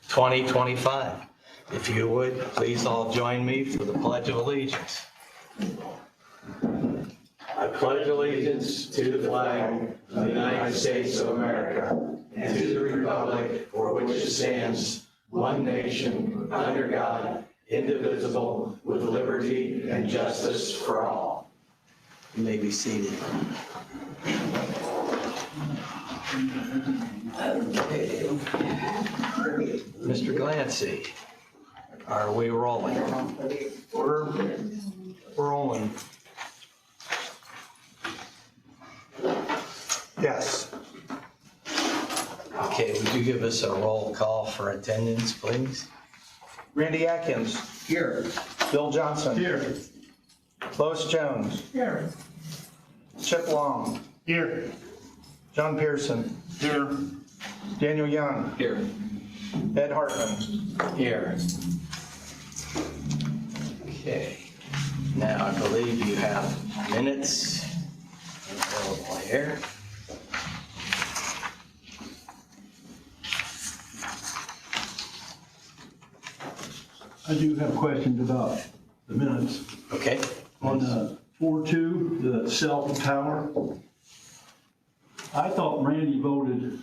2025. If you would, please all join me for the Pledge of Allegiance. I pledge allegiance to the flag of the United States of America and to the republic for which it stands, one nation, under God, indivisible, with liberty and justice for all. You may be seated. Okay. Mr. Glancy, are we rolling? We're rolling. Yes. Okay, would you give us a roll call for attendance, please? Randy Atkins. Here. Bill Johnson. Here. Lois Jones. Here. Chip Long. Here. John Pearson. Here. Daniel Young. Here. Ed Hartman. Here. Okay. Now, I believe you have minutes available here. I do have questions about the minutes. Okay. On 4-2, the cell tower. I thought Randy voted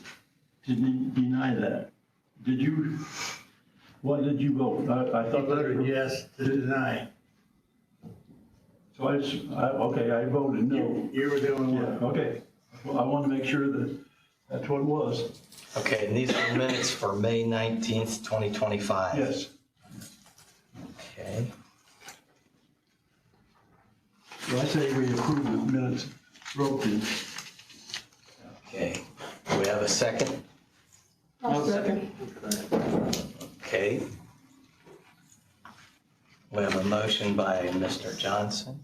to deny that. Did you? What did you vote? I thought that. Voted yes to deny. So I voted no. You were the only Yeah, one. okay. Well, I want to make sure that that's what it was. Okay, and these are minutes for May 19th, 2025. Yes. Okay. So I say we approve the minutes broken. Okay. Do we have a second? I'll second. Okay. We have a motion by Mr. Johnson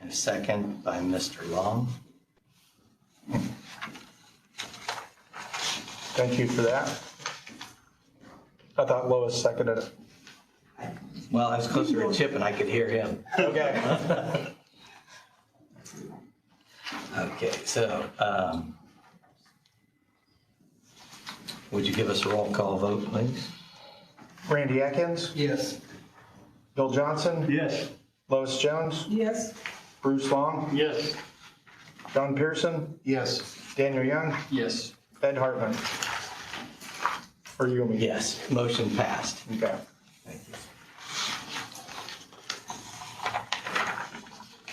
and a second by Mr. Long. Thank you for that. I thought Lois seconded it. Well, I was closer to Chip and I could hear him. Okay. Okay, so would you give us a roll call vote, please? Randy Atkins. Yes. Bill Johnson. Yes. Lois Jones. Yes. Bruce Long. Yes. John Pearson. Yes. Daniel Young. Yes. Ed Hartman. Or you and me. Yes, motion passed. Okay. Thank you.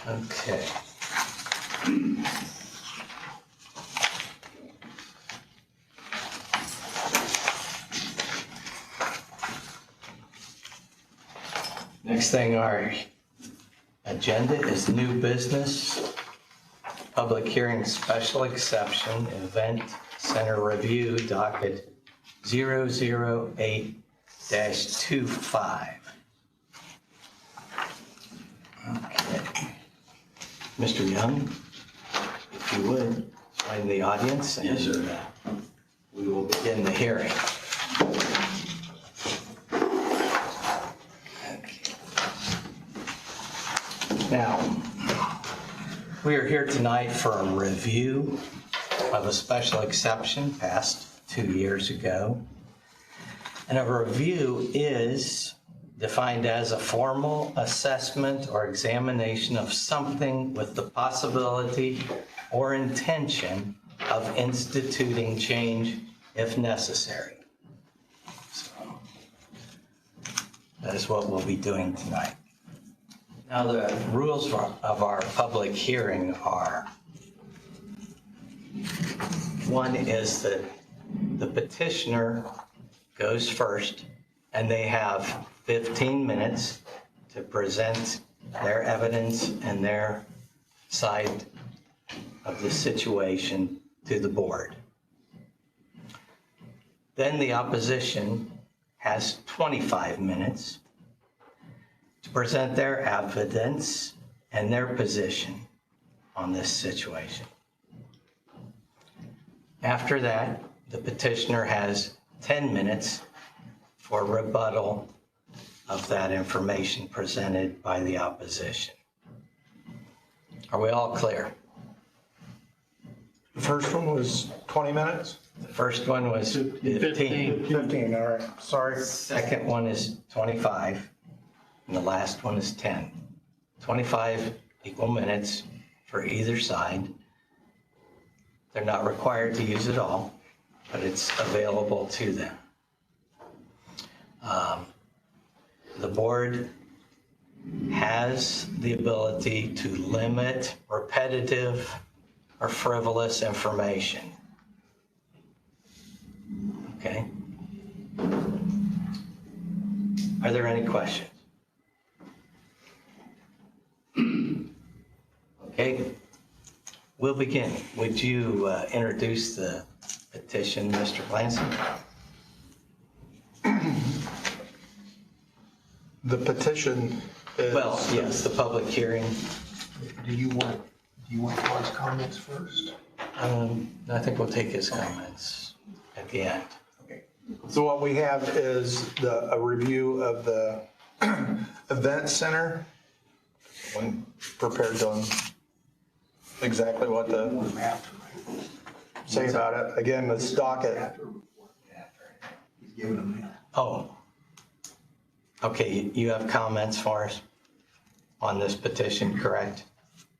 Okay. Next thing on our agenda is new business, public hearing special exception, event center review, docket 008-25. Okay. Mr. Young, if you would, join the audience. Yes, sir. We will begin the hearing. Okay. Now, we are here tonight for a review of a special exception passed 2 years ago. And a review is defined as a formal assessment or examination of something with the possibility or intention of instituting change if necessary. So that is what we'll be doing tonight. Now, the rules of our public hearing are: one is that the petitioner goes first, and they have 15 minutes to present their evidence and their side of the situation to the board. Then the opposition has 25 minutes to present their evidence and their position on this situation. After that, the petitioner has 10 minutes for rebuttal of that information presented by the opposition. Are we all clear? The first one was 20 minutes? The first one was 15. 15, all right, sorry. Second one is 25, and the last one is 10. 25 equal minutes for either side. They're not required to use it all, but it's available to them. The board has the ability to limit repetitive or frivolous information. Okay? Are there any questions? Okay, we'll begin. Would you introduce the petition, Mr. Glancy? The petition is. Well, yes, the public hearing. Do you want Todd's comments first? I think we'll take his comments at the end. Okay. So what we have is a review of the event center. When prepared on exactly what to say about it. Again, this docket. He's giving them that. Oh, okay, you have comments for us on this petition, correct?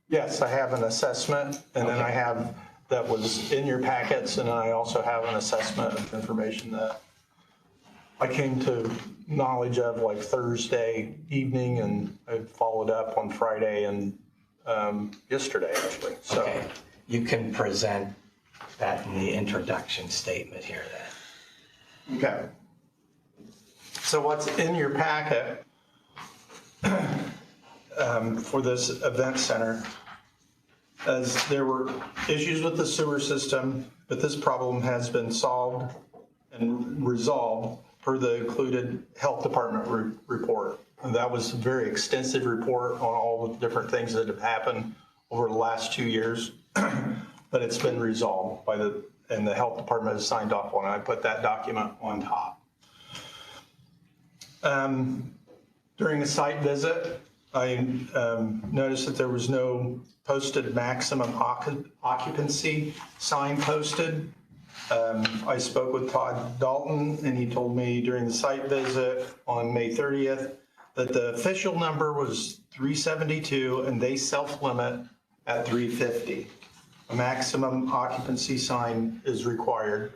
Yes, I have an assessment, and then I have, that was in your packets, and then I also have an assessment of information that I came to knowledge of like Thursday evening, and I followed up on Friday and yesterday, actually. So, Okay, you can present that in the introduction statement here then. okay. So what's in your packet for this event center, as there were issues with the sewer system, but this problem has been solved and resolved per the included health department report. And that was a very extensive report on all the different things that have happened over the last 2 years, but it's been resolved by and the health department has signed off on it. I put that document on top. During a site visit, I noticed that there was no posted maximum occupancy sign posted. I spoke with Todd Dalton, and he told me during the site visit on May 30th that the official number was 372 and they self-limit at 350. A maximum occupancy sign is required,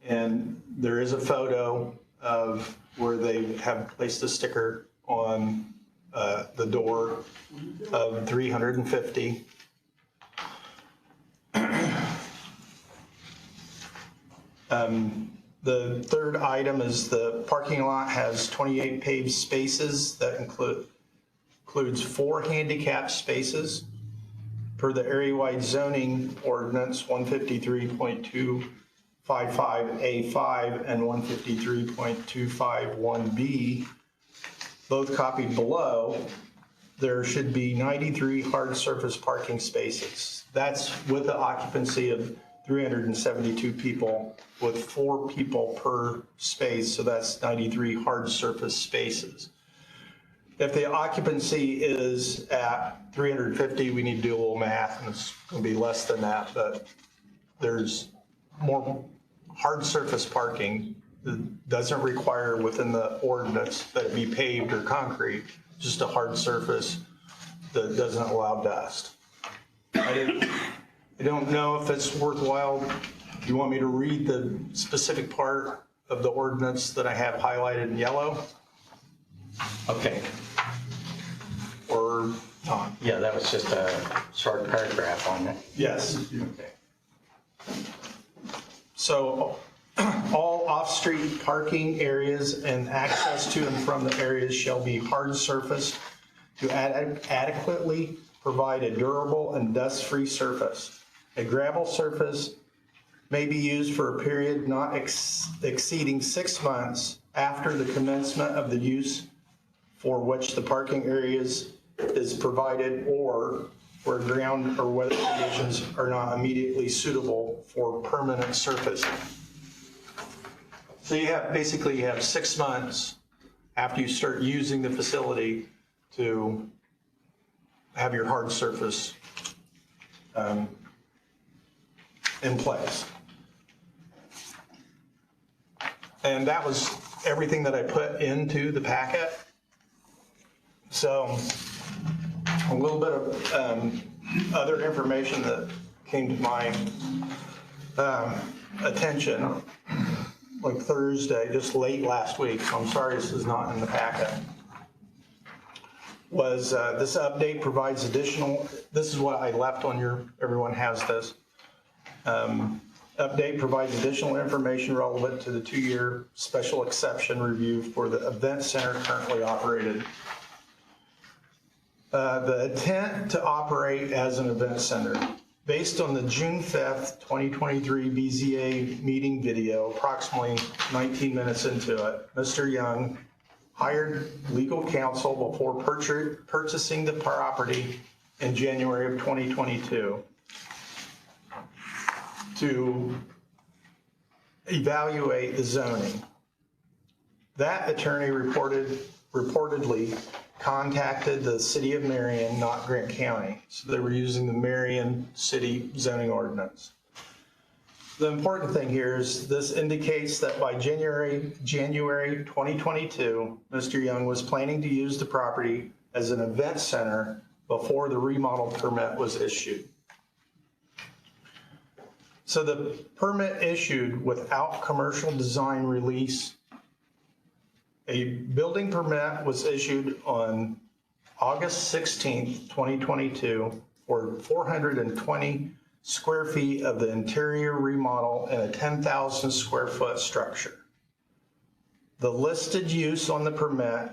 and there is a photo of where they have placed a sticker on the door of 350. The third item is the parking lot has 28 paved spaces that includes 4 handicap spaces per the area-wide zoning ordinance 153.255A5 and 153.251B, both copied below. There should be 93 hard surface parking spaces. That's with the occupancy of 372 people with 4 people per space, so that's 93 hard surface spaces. If the occupancy is at 350, we need to do a little math, and it's going to be less than that, but there's more hard surface parking that doesn't require within the ordinance that it be paved or concrete, just a hard surface that doesn't allow dust. I don't know if it's worthwhile. Do you want me to read the specific part of the ordinance that I have highlighted in yellow? Okay, Or not? yeah, that was just a short paragraph on it. Yes. Okay. So all off-street parking areas and access to and from the areas shall be hard surfaced to adequately provide a durable and dust-free surface. A gravel surface may be used for a period not exceeding 6 months after the commencement of the use for which the parking areas is provided, or where ground or weather conditions are not immediately suitable for permanent surfacing. So you have 6 months after you start using the facility to have your hard surface in place. And that was everything that I put into the packet. So a little bit of other information that came to my attention, like Thursday, just late last week, so I'm sorry this is not in the packet, was this update provides additional, this is what I left on your, everyone has this. Update provides additional information relevant to the 2-year special exception review for the event center currently operated. The intent to operate as an event center. Based on the June 5th, 2023 BZA meeting video, approximately 19 minutes into it, Mr. Young hired legal counsel before purchasing the property in January of 2022 to evaluate the zoning. That attorney reportedly contacted the city of Marion, not Grant County. So they were using the Marion city zoning ordinance. The important thing here is this indicates that by January 2022, Mr. Young was planning to use the property as an event center before the remodel permit was issued. So the permit issued without commercial design release. A building permit was issued on August 16th, 2022 for 420 square feet of the interior remodel in a 10,000 square foot structure. The listed use on the permit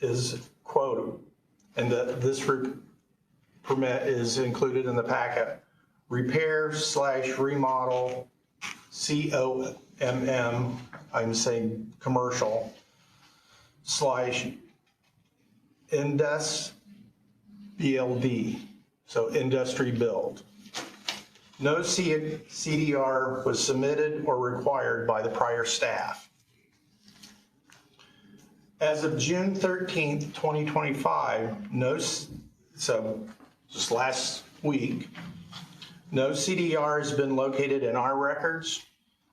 is quote, and this permit is included in the packet, repair/remodel, COMM, I'm saying commercial, /indus BLD, so industry build. No CDR was submitted or required by the prior staff. As of June 13th, 2025, so just last week, no CDR has been located in our records.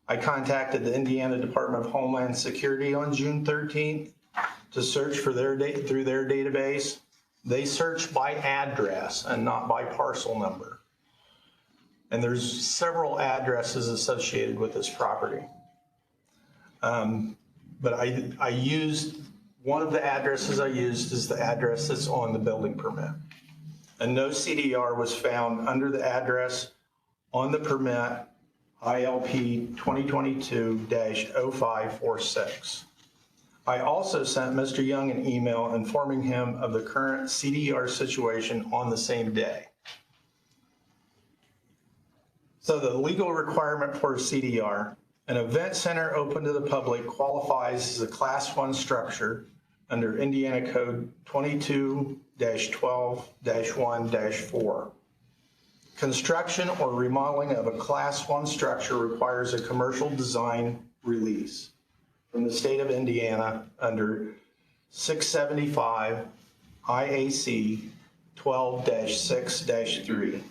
I contacted the Indiana Department of Homeland Security on June 13th to search for through their database. They search by address and not by parcel number. And there's several addresses associated with this property. But I used, one of the addresses I used is the address that's on the building permit. And no CDR was found under the address on the permit ILP 2022-0546. I also sent Mr. Young an email informing him of the current CDR situation on the same day. So the legal requirement for a CDR, an event center open to the public qualifies as a Class 1 structure under Indiana Code 22-12-1-4. Construction or remodeling of a Class 1 structure requires a commercial design release from the state of Indiana under 675 IAC 12-6-3.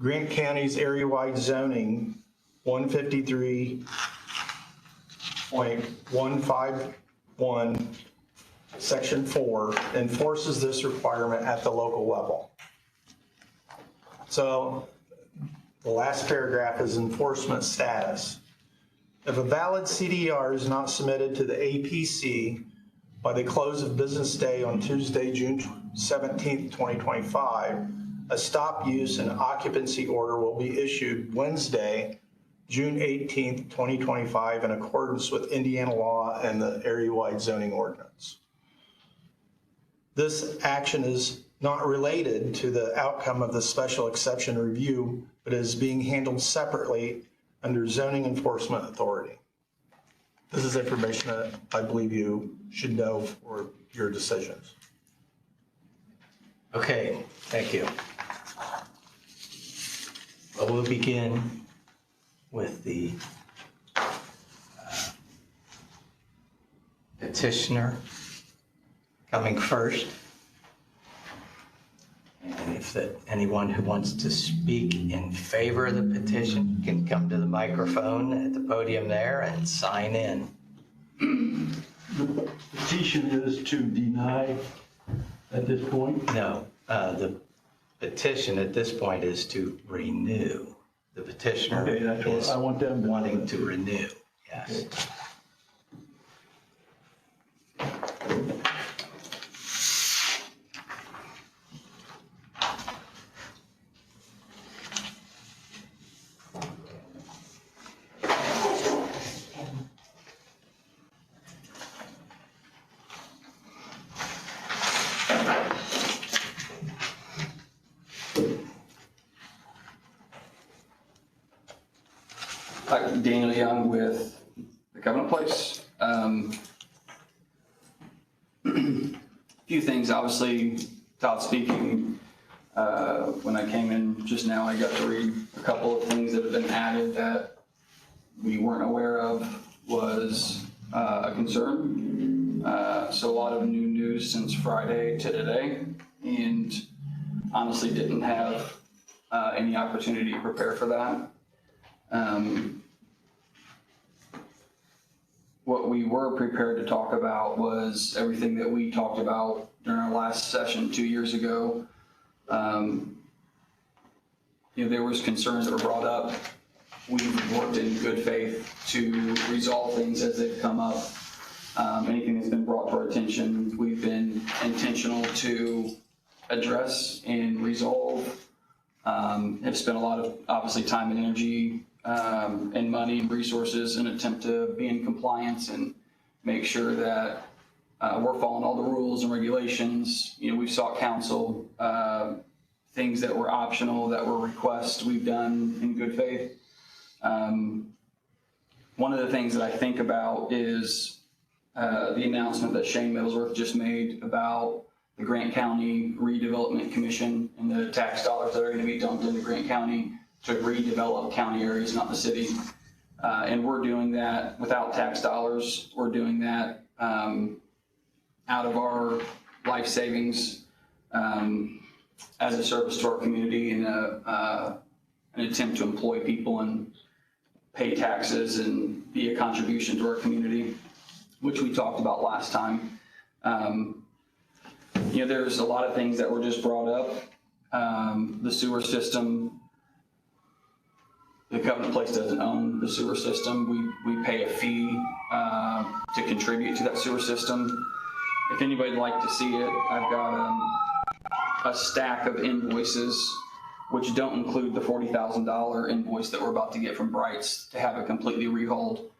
Grant County's area-wide zoning 153.151 Section 4 enforces this requirement at the local level. So the last paragraph is enforcement status. If a valid CDR is not submitted to the APC by the close of business day on Tuesday, June 17th, 2025, a stop use and occupancy order will be issued Wednesday, June 18th, 2025 in accordance with Indiana law and the area-wide zoning ordinance. This action is not related to the outcome of the special exception review, but is being handled separately under zoning enforcement authority. This is information that I believe you should know for your decisions. Okay, thank you. Well, we'll begin with the petitioner coming first. And if that anyone who wants to speak in favor of the petition can come to the microphone at the podium there and sign in. The petition is to deny at this point? No, the petition at this point is to renew. The petitioner Okay, that's what is I want them to. wanting to renew, yes. Hi, Daniel Young with the Covenant Place. Few things, obviously, Todd speaking. When I came in just now, I got to read a couple of things that have been added that we weren't aware of was a concern. So a lot of new news since Friday to today, and honestly didn't have any opportunity to prepare for that. What we were prepared to talk about was everything that we talked about during our last session 2 years ago. There was concerns that were brought up. We've worked in good faith to resolve things as they've come up. Anything that's been brought to our attention, we've been intentional to address and resolve. Have spent a lot of, obviously, time and energy and money and resources in an attempt to be in compliance and make sure that we're following all the rules and regulations. We've sought counsel, things that were optional, that were requests, we've done in good faith. One of the things that I think about is the announcement that Shane Middlesworth just made about the Grant County Redevelopment Commission and the tax dollars that are going to be dumped into Grant County to redevelop county areas, not the city. And we're doing that without tax dollars. We're doing that out of our life savings as a service to our community and an attempt to employ people and pay taxes and be a contribution to our community, which we talked about last time. There's a lot of things that were just brought up. The sewer system, the Covenant Place doesn't own the sewer system. We pay a fee to contribute to that sewer system. If anybody'd like to see it, I've got a stack of invoices, which don't include the $40,000 invoice that we're about to get from Brights to have it completely rehauled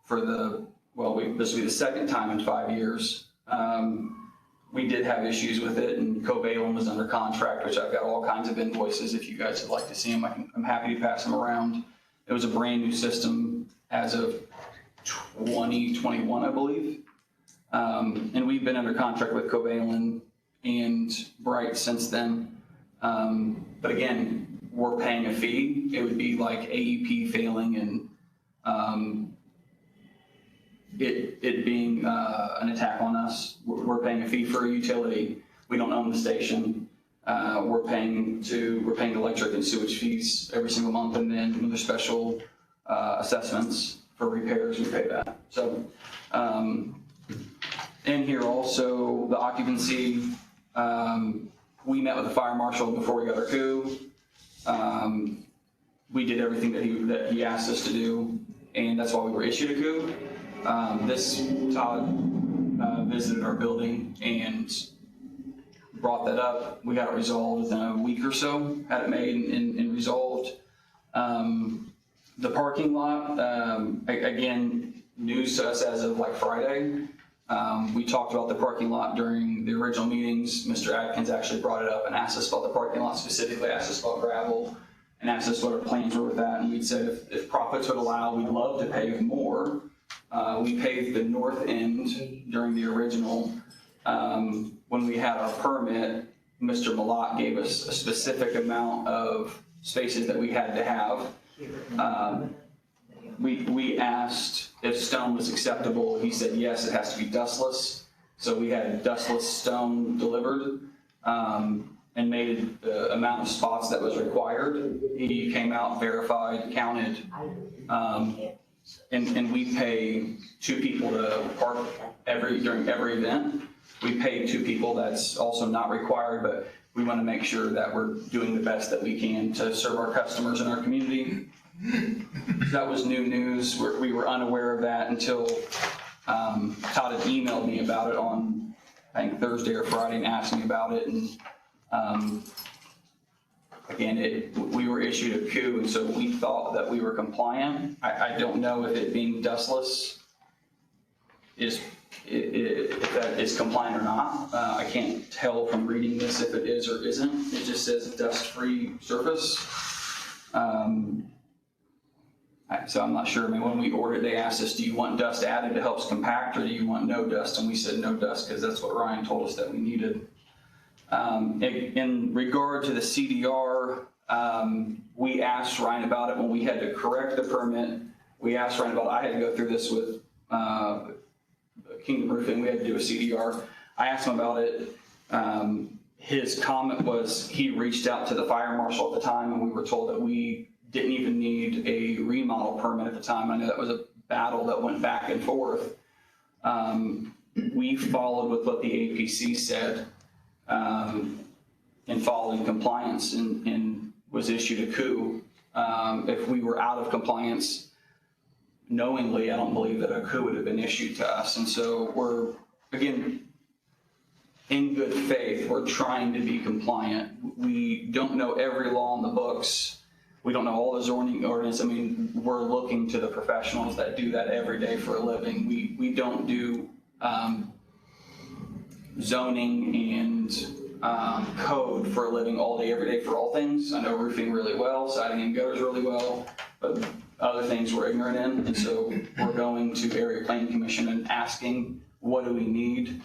for this will be the second time in 5 years. We did have issues with it, and Covalent was under contract, which I've got all kinds of invoices. If you guys would like to see them, I'm happy to pass them around. It was a brand new system as of 2021, I believe. And we've been under contract with Covalent and Bright since then. But again, we're paying a fee. It would be like AEP failing and it being an attack on us. We're paying a fee for a utility. We don't own the station. We're paying electric and sewage fees every single month, and then when there's special assessments for repairs, we pay that. So in here also, the occupancy, we met with the fire marshal before we got our coup. We did everything that he asked us to do, and that's why we were issued a coup. Todd visited our building and brought that up. We got it resolved within a week or so, had it made and resolved. The parking lot, again, news to us as of like Friday. We talked about the parking lot during the original meetings. Mr. Atkins actually brought it up and asked us about the parking lot, specifically asked us about gravel and asked us what our plans were with that. And we'd said if profits would allow, we'd love to pave more. We paved the north end during the original. When we had our permit, Mr. Malott gave us a specific amount of spaces that we had to have. We asked if stone was acceptable. He said, yes, it has to be dustless. So we had dustless stone delivered. and made the amount of spots that was required. He came out, verified, counted, and we pay 2 people to park during every event. We pay 2 people. That's also not required, but we want to make sure that we're doing the best that we can to serve our customers in our community. That was new news. We were unaware of that until Todd had emailed me about it on, I think, Thursday or Friday, and asked me about it. And again, we were issued a coup, and so we thought that we were compliant. I don't know if it being dustless if that is compliant or not. I can't tell from reading this if it is or isn't. It just says dust-free surface. So I'm not sure. I mean, when we ordered, they asked us, do you want dust added to help compact, or do you want no dust? And we said no dust, because that's what Ryan told us that we needed. In regard to the CDR, we asked Ryan about it when we had to correct the permit. We asked Ryan about it. I had to go through this with Kingdom Roofing. We had to do a CDR. I asked him about it. His comment was he reached out to the fire marshal at the time, and we were told that we didn't even need a remodel permit at the time. I know that was a battle that went back and forth. We followed with what the APC said, and followed in compliance, and was issued a coup. If we were out of compliance knowingly, I don't believe that a coup would have been issued to us. And so we're, again, in good faith, we're trying to be compliant. We don't know every law in the books. We don't know all the zoning ordinance. I mean, we're looking to the professionals that do that every day for a living. We don't do zoning and code for a living all day, every day for all things. I know roofing really well, siding and gutters really well, but other things we're ignorant in. And so we're going to Area Planning Commission and asking, what do we need?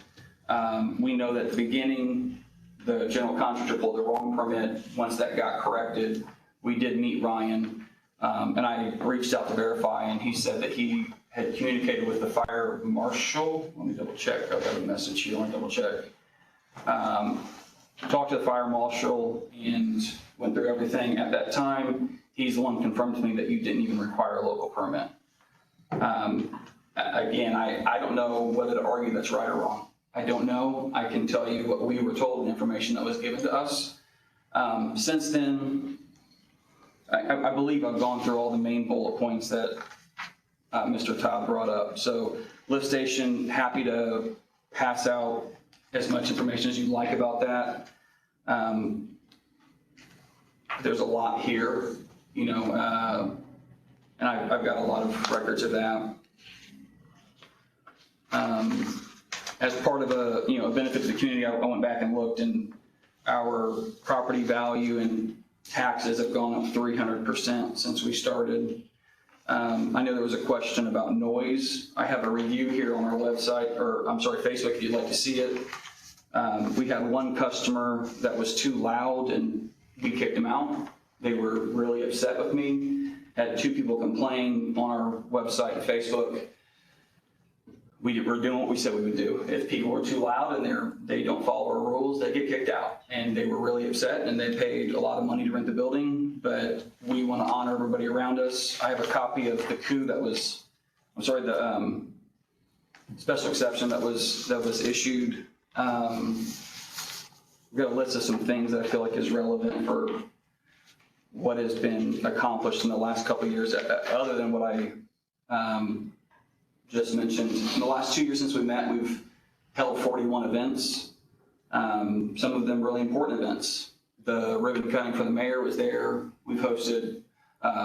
We know that at the beginning, the general contractor pulled the wrong permit. Once that got corrected, we did meet Ryan, and I reached out to verify, and he said that he had communicated with the fire marshal. Let me double check. I've got a message here. Let me double check. Talked to the fire marshal and went through everything. At that time, he's the one who confirmed to me that you didn't even require a local permit. Again, I don't know whether to argue that's right or wrong. I don't know. I can tell you what we were told, the information that was given to us. Since then, I believe I've gone through all the main bullet points that Mr. Todd brought up. So lift station, happy to pass out as much information as you'd like about that. There's a lot here, you know, and I've got a lot of records of that. As part of a benefit to the community, I went back and looked, and our property value and taxes have gone up 300% since we started. I know there was a question about noise. I have a review here on our website, or I'm sorry, Facebook, if you'd like to see it. We had one customer that was too loud, and we kicked them out. They were really upset with me. Had 2 people complain on our website and Facebook. We're doing what we said we would do. If people were too loud and they don't follow our rules, they get kicked out. And they were really upset, and they paid a lot of money to rent the building, but we want to honor everybody around us. I have a copy of the coup that was, the special exception that was issued. We've got a list of some things that I feel like is relevant for what has been accomplished in the last couple of years, other than what I just mentioned. In the last 2 years since we met, we've held 41 events, some of them really important events. The ribbon cutting for the mayor was there. We've hosted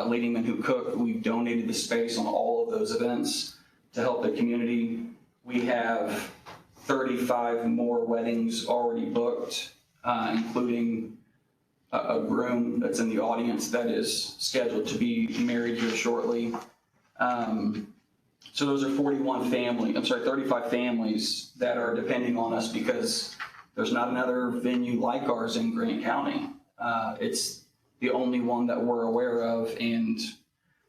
Leading Men Who Cook. We've donated the space on all of those events to help the community. We have 35 more weddings already booked, including a groom that's in the audience that is scheduled to be married here shortly. So those are 35 families that are depending on us, because there's not another venue like ours in Grant County. It's the only one that we're aware of, and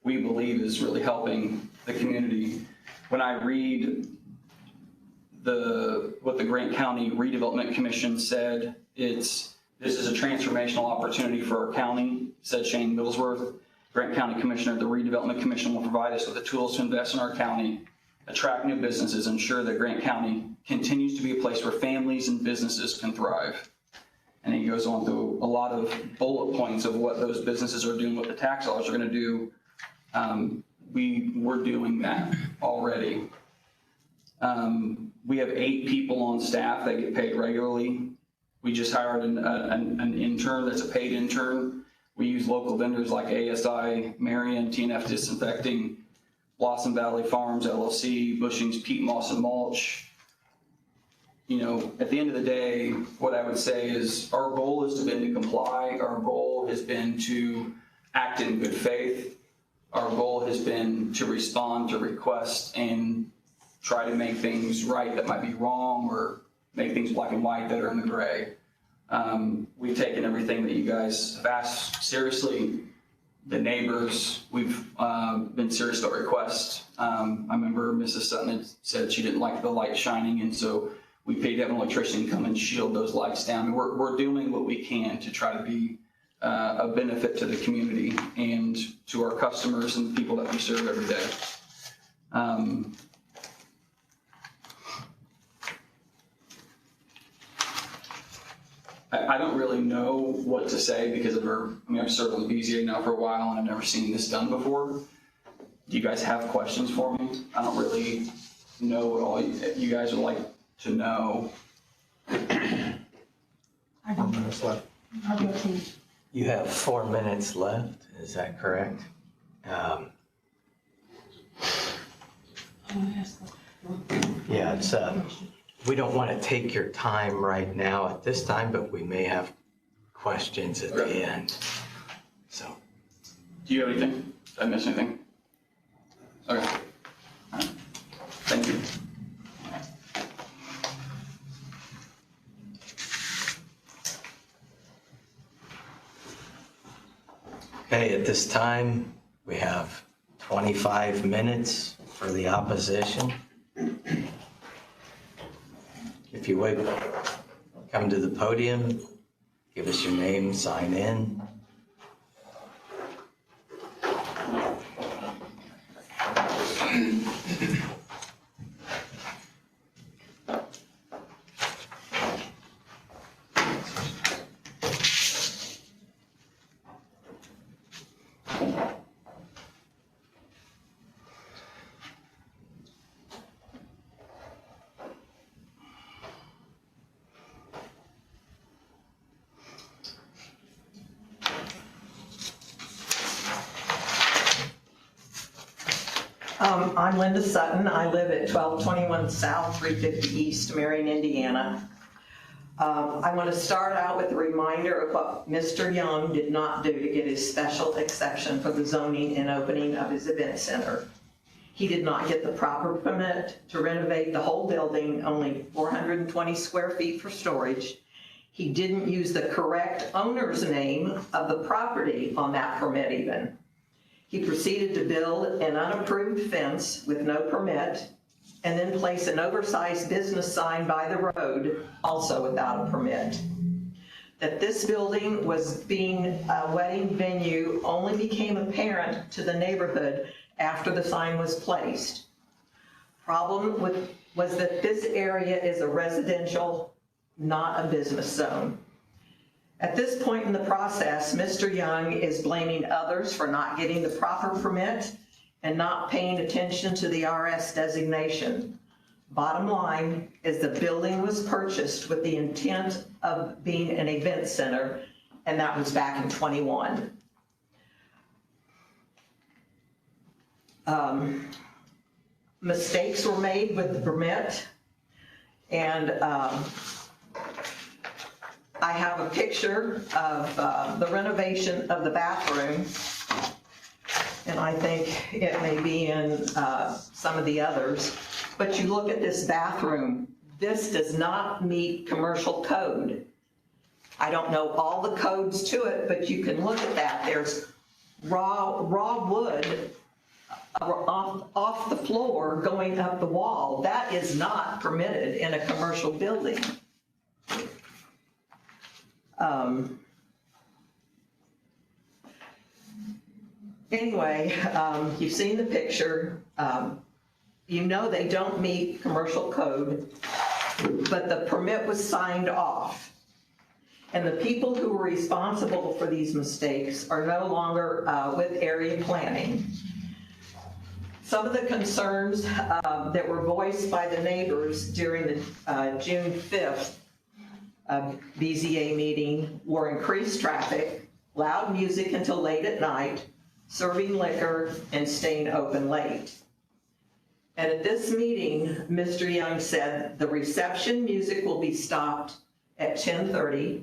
we believe is really helping the community. When I read what the Grant County Redevelopment Commission said, it's This is a transformational opportunity for our county, said Shane Middlesworth. Grant County Commissioner, the Redevelopment Commission will provide us with the tools to invest in our county, attract new businesses, ensure that Grant County continues to be a place where families and businesses can thrive. And he goes on through a lot of bullet points of what those businesses are doing, what the tax dollars are going to do. We're doing that already. We have 8 people on staff that get paid regularly. We just hired an intern that's a paid intern. We use local vendors like ASI, Marion, TNF Disinfecting, Blossom Valley Farms, LLC, Bushings, Peat Moss and Mulch. You know, at the end of the day, what I would say is our goal has been to comply. Our goal has been to act in good faith. Our goal has been to respond to requests and try to make things right that might be wrong, or make things black and white that are in the gray. We've taken everything that you guys have asked seriously. The neighbors, we've been serious about requests. I remember Mrs. Sutton had said she didn't like the light shining, and so we paid to have an electrician come and shield those lights down. And we're doing what we can to try to be a benefit to the community and to our customers and the people that we serve every day. I don't really know what to say because I've served on the BZA now for a while and I've never seen this done before. Do you guys have questions for me? I don't really know what all you guys would like to know. 4 minutes left. You have 4 minutes left, is that correct? Yeah, it's, we don't want to take your time right now at this time, but we may have questions at the end. So, Do you have anything? Did I miss anything? Okay. All right. Thank you. okay, at this time, we have 25 minutes for the opposition. If you would, come to the podium, give us your name, sign in. I'm Linda Sutton. I live at 1221 South, 350 East, Marion, Indiana. I want to start out with a reminder of what Mr. Young did not do to get his special exception for the zoning and opening of his event center. He did not get the proper permit to renovate the whole building, only 420 square feet for storage. He didn't use the correct owner's name of the property on that permit even. He proceeded to build an unapproved fence with no permit, and then place an oversized business sign by the road, also without a permit. That this building was being a wedding venue only became apparent to the neighborhood after the sign was placed. Problem was that this area is a residential, not a business zone. At this point in the process, Mr. Young is blaming others for not getting the proper permit and not paying attention to the RS designation. Bottom line is the building was purchased with the intent of being an event center, and that was back in '21. Mistakes were made with the permit, and I have a picture of the renovation of the bathroom, and I think it may be in some of the others. But you look at this bathroom, this does not meet commercial code. I don't know all the codes to it, but you can look at that. There's raw wood off the floor going up the wall. That is not permitted in a commercial building. Anyway, you've seen the picture. You know they don't meet commercial code, but the permit was signed off. And the people who were responsible for these mistakes are no longer with area planning. Some of the concerns that were voiced by the neighbors during the June 5th BZA meeting were increased traffic, loud music until late at night, serving liquor, and staying open late. And at this meeting, Mr. Young said the reception music will be stopped at 10:30.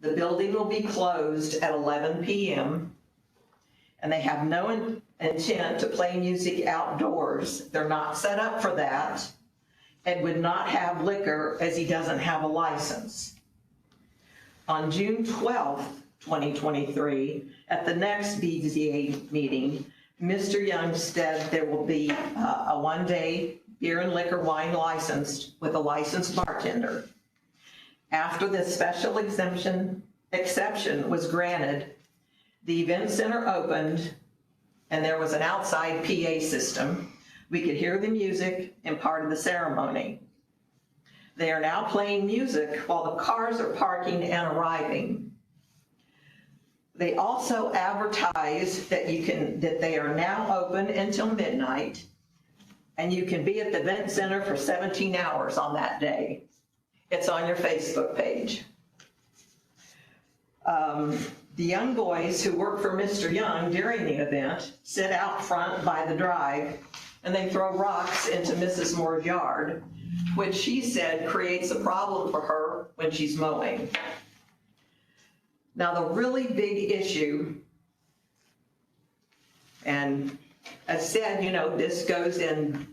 The building will be closed at 11 p.m. And they have no intent to play music outdoors. They're not set up for that, and would not have liquor as he doesn't have a license. On June 12th, 2023, at the next BZA meeting, Mr. Young said there will be a one-day beer and liquor wine licensed with a licensed bartender. After this special exception was granted, the event center opened and there was an outside PA system. We could hear the music and part of the ceremony. They are now playing music while the cars are parking and arriving. They also advertise that they are now open until midnight, and you can be at the event center for 17 hours on that day. It's on your Facebook page. The young boys who work for Mr. Young during the event sit out front by the drive, and they throw rocks into Mrs. Moore's yard, which she said creates a problem for her when she's mowing. Now, the really big issue, and as said, you know, this goes in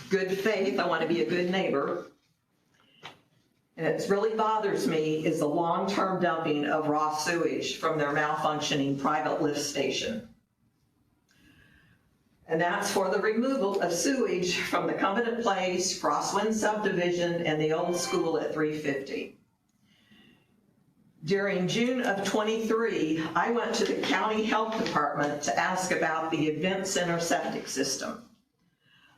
good faith, I want to be a good neighbor, and it really bothers me, is the long-term dumping of raw sewage from their malfunctioning private lift station. And that's for the removal of sewage from the Covenant Place, Crosswind subdivision, and the old school at 350. During June of 23, I went to the county health department to ask about the event center septic system.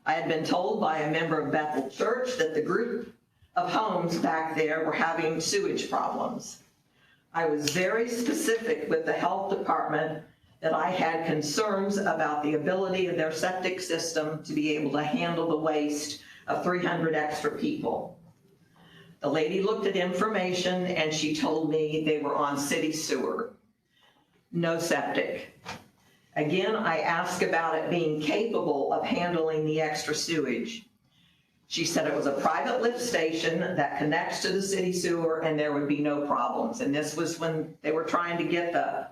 I had been told by a member of Bethel Church that the group of homes back there were having sewage problems. I was very specific with the health department that I had concerns about the ability of their septic system to be able to handle the waste of 300 extra people. The lady looked at information and she told me they were on city sewer, no septic. Again, I asked about it being capable of handling the extra sewage. She said it was a private lift station that connects to the city sewer and there would be no problems. And this was when they were trying to get the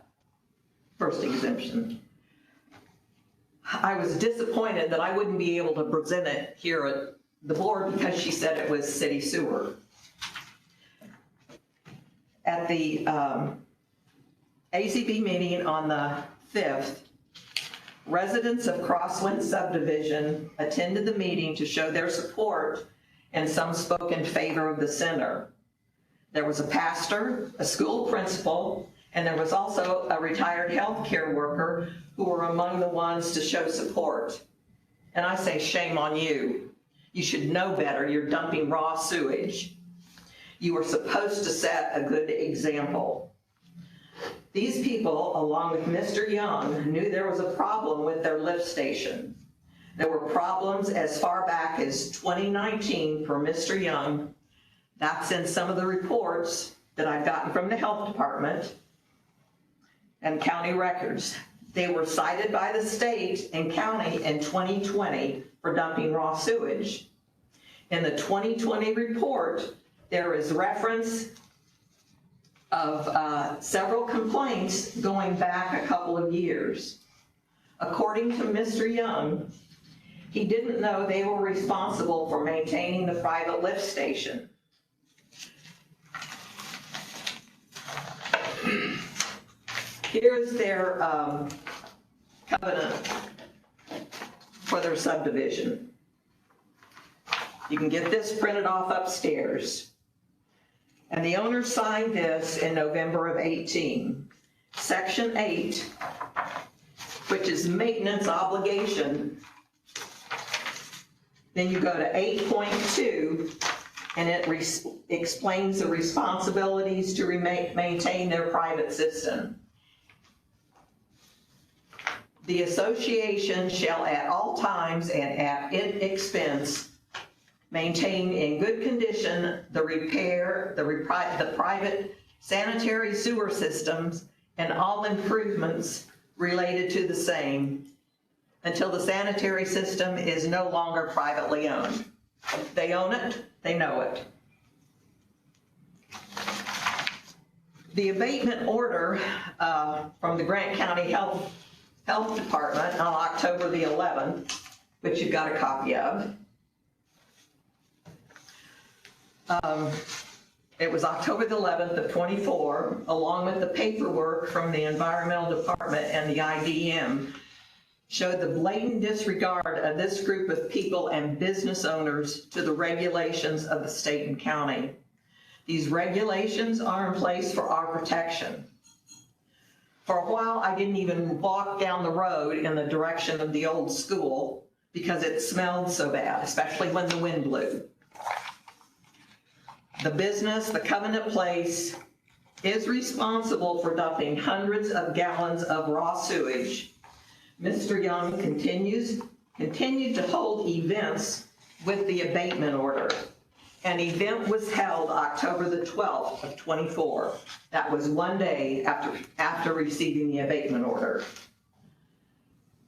first exemption. I was disappointed that I wouldn't be able to present it here at the board because she said it was city sewer. At the ACB meeting on the 5th, residents of Crosswind subdivision attended the meeting to show their support, and some spoke in favor of the center. There was a pastor, a school principal, and there was also a retired healthcare worker who were among the ones to show support. And I say, shame on you. You should know better. You're dumping raw sewage. You were supposed to set a good example. These people, along with Mr. Young, knew there was a problem with their lift station. There were problems as far back as 2019 for Mr. Young. That's in some of the reports that I've gotten from the health department and county records. They were cited by the state and county in 2020 for dumping raw sewage. In the 2020 report, there is reference of several complaints going back a couple of years. According to Mr. Young, he didn't know they were responsible for maintaining the private lift station. Here's their covenant for their subdivision. You can get this printed off upstairs. And the owner signed this in November of 18. Section 8, which is maintenance obligation. Then you go to 8.2, and it explains the responsibilities to maintain their private system. The association shall at all times and at its expense maintain in good condition the private sanitary sewer systems and all improvements related to the same until the sanitary system is no longer privately owned. They own it, they know it. The abatement order from the Grant County Health Department on October the 11th, which you've got a copy of. It was October the 11th of 24, along with the paperwork from the Environmental Department and the IDM, showed the blatant disregard of this group of people and business owners to the regulations of the state and county. These regulations are in place for our protection. For a while, I didn't even walk down the road in the direction of the old school because it smelled so bad, especially when the wind blew. The business, the Covenant Place, is responsible for dumping hundreds of gallons of raw sewage. Mr. Young continued to hold events with the abatement order. An event was held October the 12th of 24. That was one day after receiving the abatement order.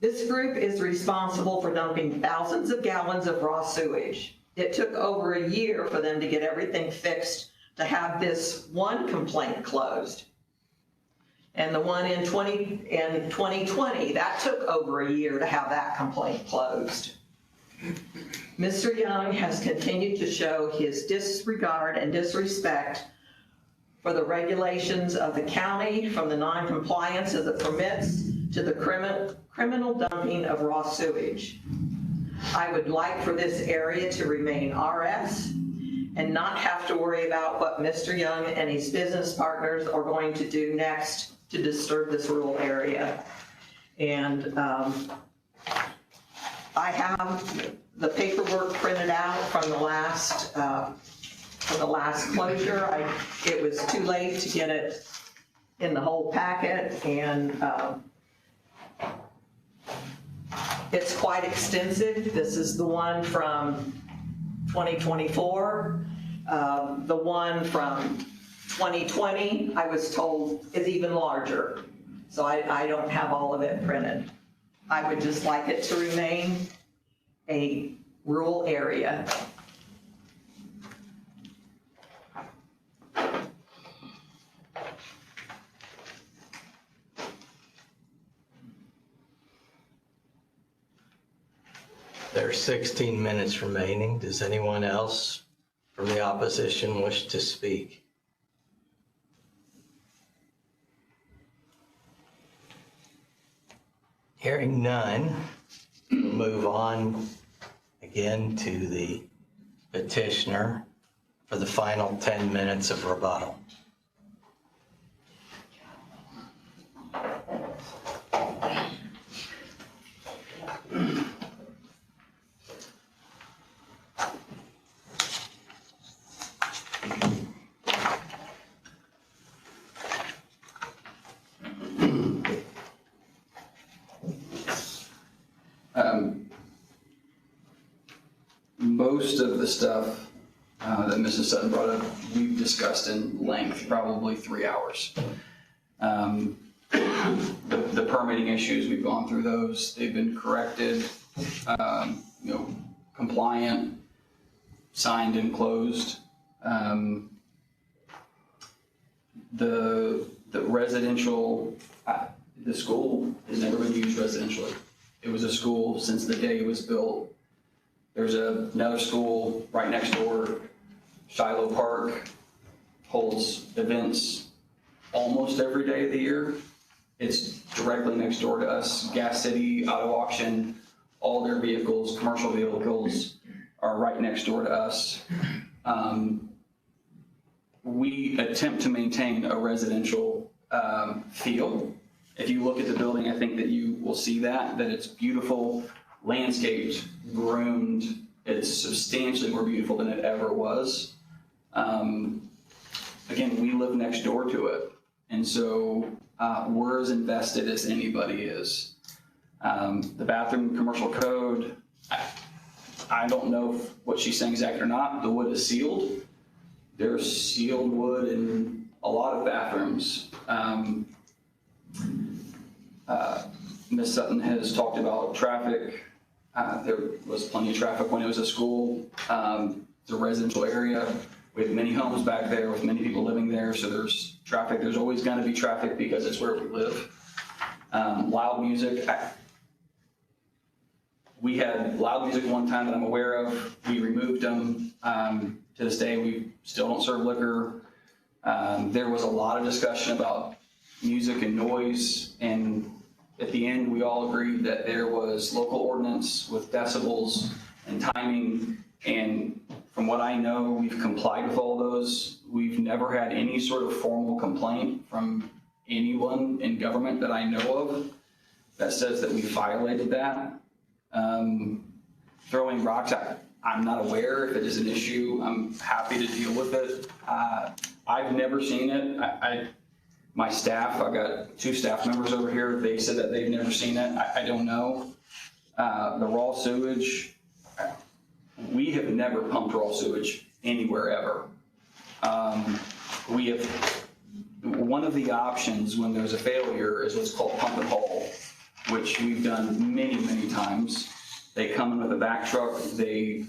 This group is responsible for dumping thousands of gallons of raw sewage. It took over a year for them to get everything fixed to have this one complaint closed. And the one in 2020, that took over a year to have that complaint closed. Mr. Young has continued to show his disregard and disrespect for the regulations of the county, from the non-compliance of the permits to the criminal dumping of raw sewage. I would like for this area to remain RS and not have to worry about what Mr. Young and his business partners are going to do next to disturb this rural area. And I have the paperwork printed out from the last closure. It was too late to get it in the whole packet, and it's quite extensive. This is the one from 2024. The one from 2020, I was told, is even larger. So I don't have all of it printed. I would just like it to remain a rural area. There's 16 minutes remaining. Does anyone else from the opposition wish to speak? Hearing none, we'll move on again to the petitioner for the final 10 minutes of rebuttal. Most of the stuff that Mrs. Sutton brought up, we've discussed in length, probably 3 hours. The permitting issues, we've gone through those. They've been corrected, compliant, signed and closed. The residential, the school has never been used residentially. It was a school since the day it was built. There's another school right next door, Shiloh Park, holds events almost every day of the year. It's directly next door to us. Gas City, Auto Auction, all their vehicles, commercial vehicles, are right next door to us. we attempt to maintain a residential feel. If you look at the building, I think that you will see that it's beautiful, landscaped, groomed. It's substantially more beautiful than it ever was. Again, we live next door to it. And so we're as invested as anybody is. The bathroom commercial code, I don't know what she's saying exactly or not. The wood is sealed. There's sealed wood in a lot of bathrooms. Ms. Sutton has talked about traffic. There was plenty of traffic when it was a school. It's a residential area. We have many homes back there with many people living there, so there's traffic. There's always going to be traffic because it's where we live. Loud music. We had loud music one time that I'm aware of. We removed them. To this day, we still don't serve liquor. There was a lot of discussion about music and noise, and at the end, we all agreed that there was local ordinance with decibels and timing, and from what I know, we've complied with all those. We've never had any sort of formal complaint from anyone in government that I know of that says that we violated that. Throwing rocks, I'm not aware if it is an issue. I'm happy to deal with it. I've never seen it. My staff, I've got 2 staff members over here, they said that they've never seen it. I don't know. The raw sewage, we have never pumped raw sewage anywhere ever. We have, one of the options when there's a failure is what's called pump and haul, which we've done many, many times. They come in with a back truck, they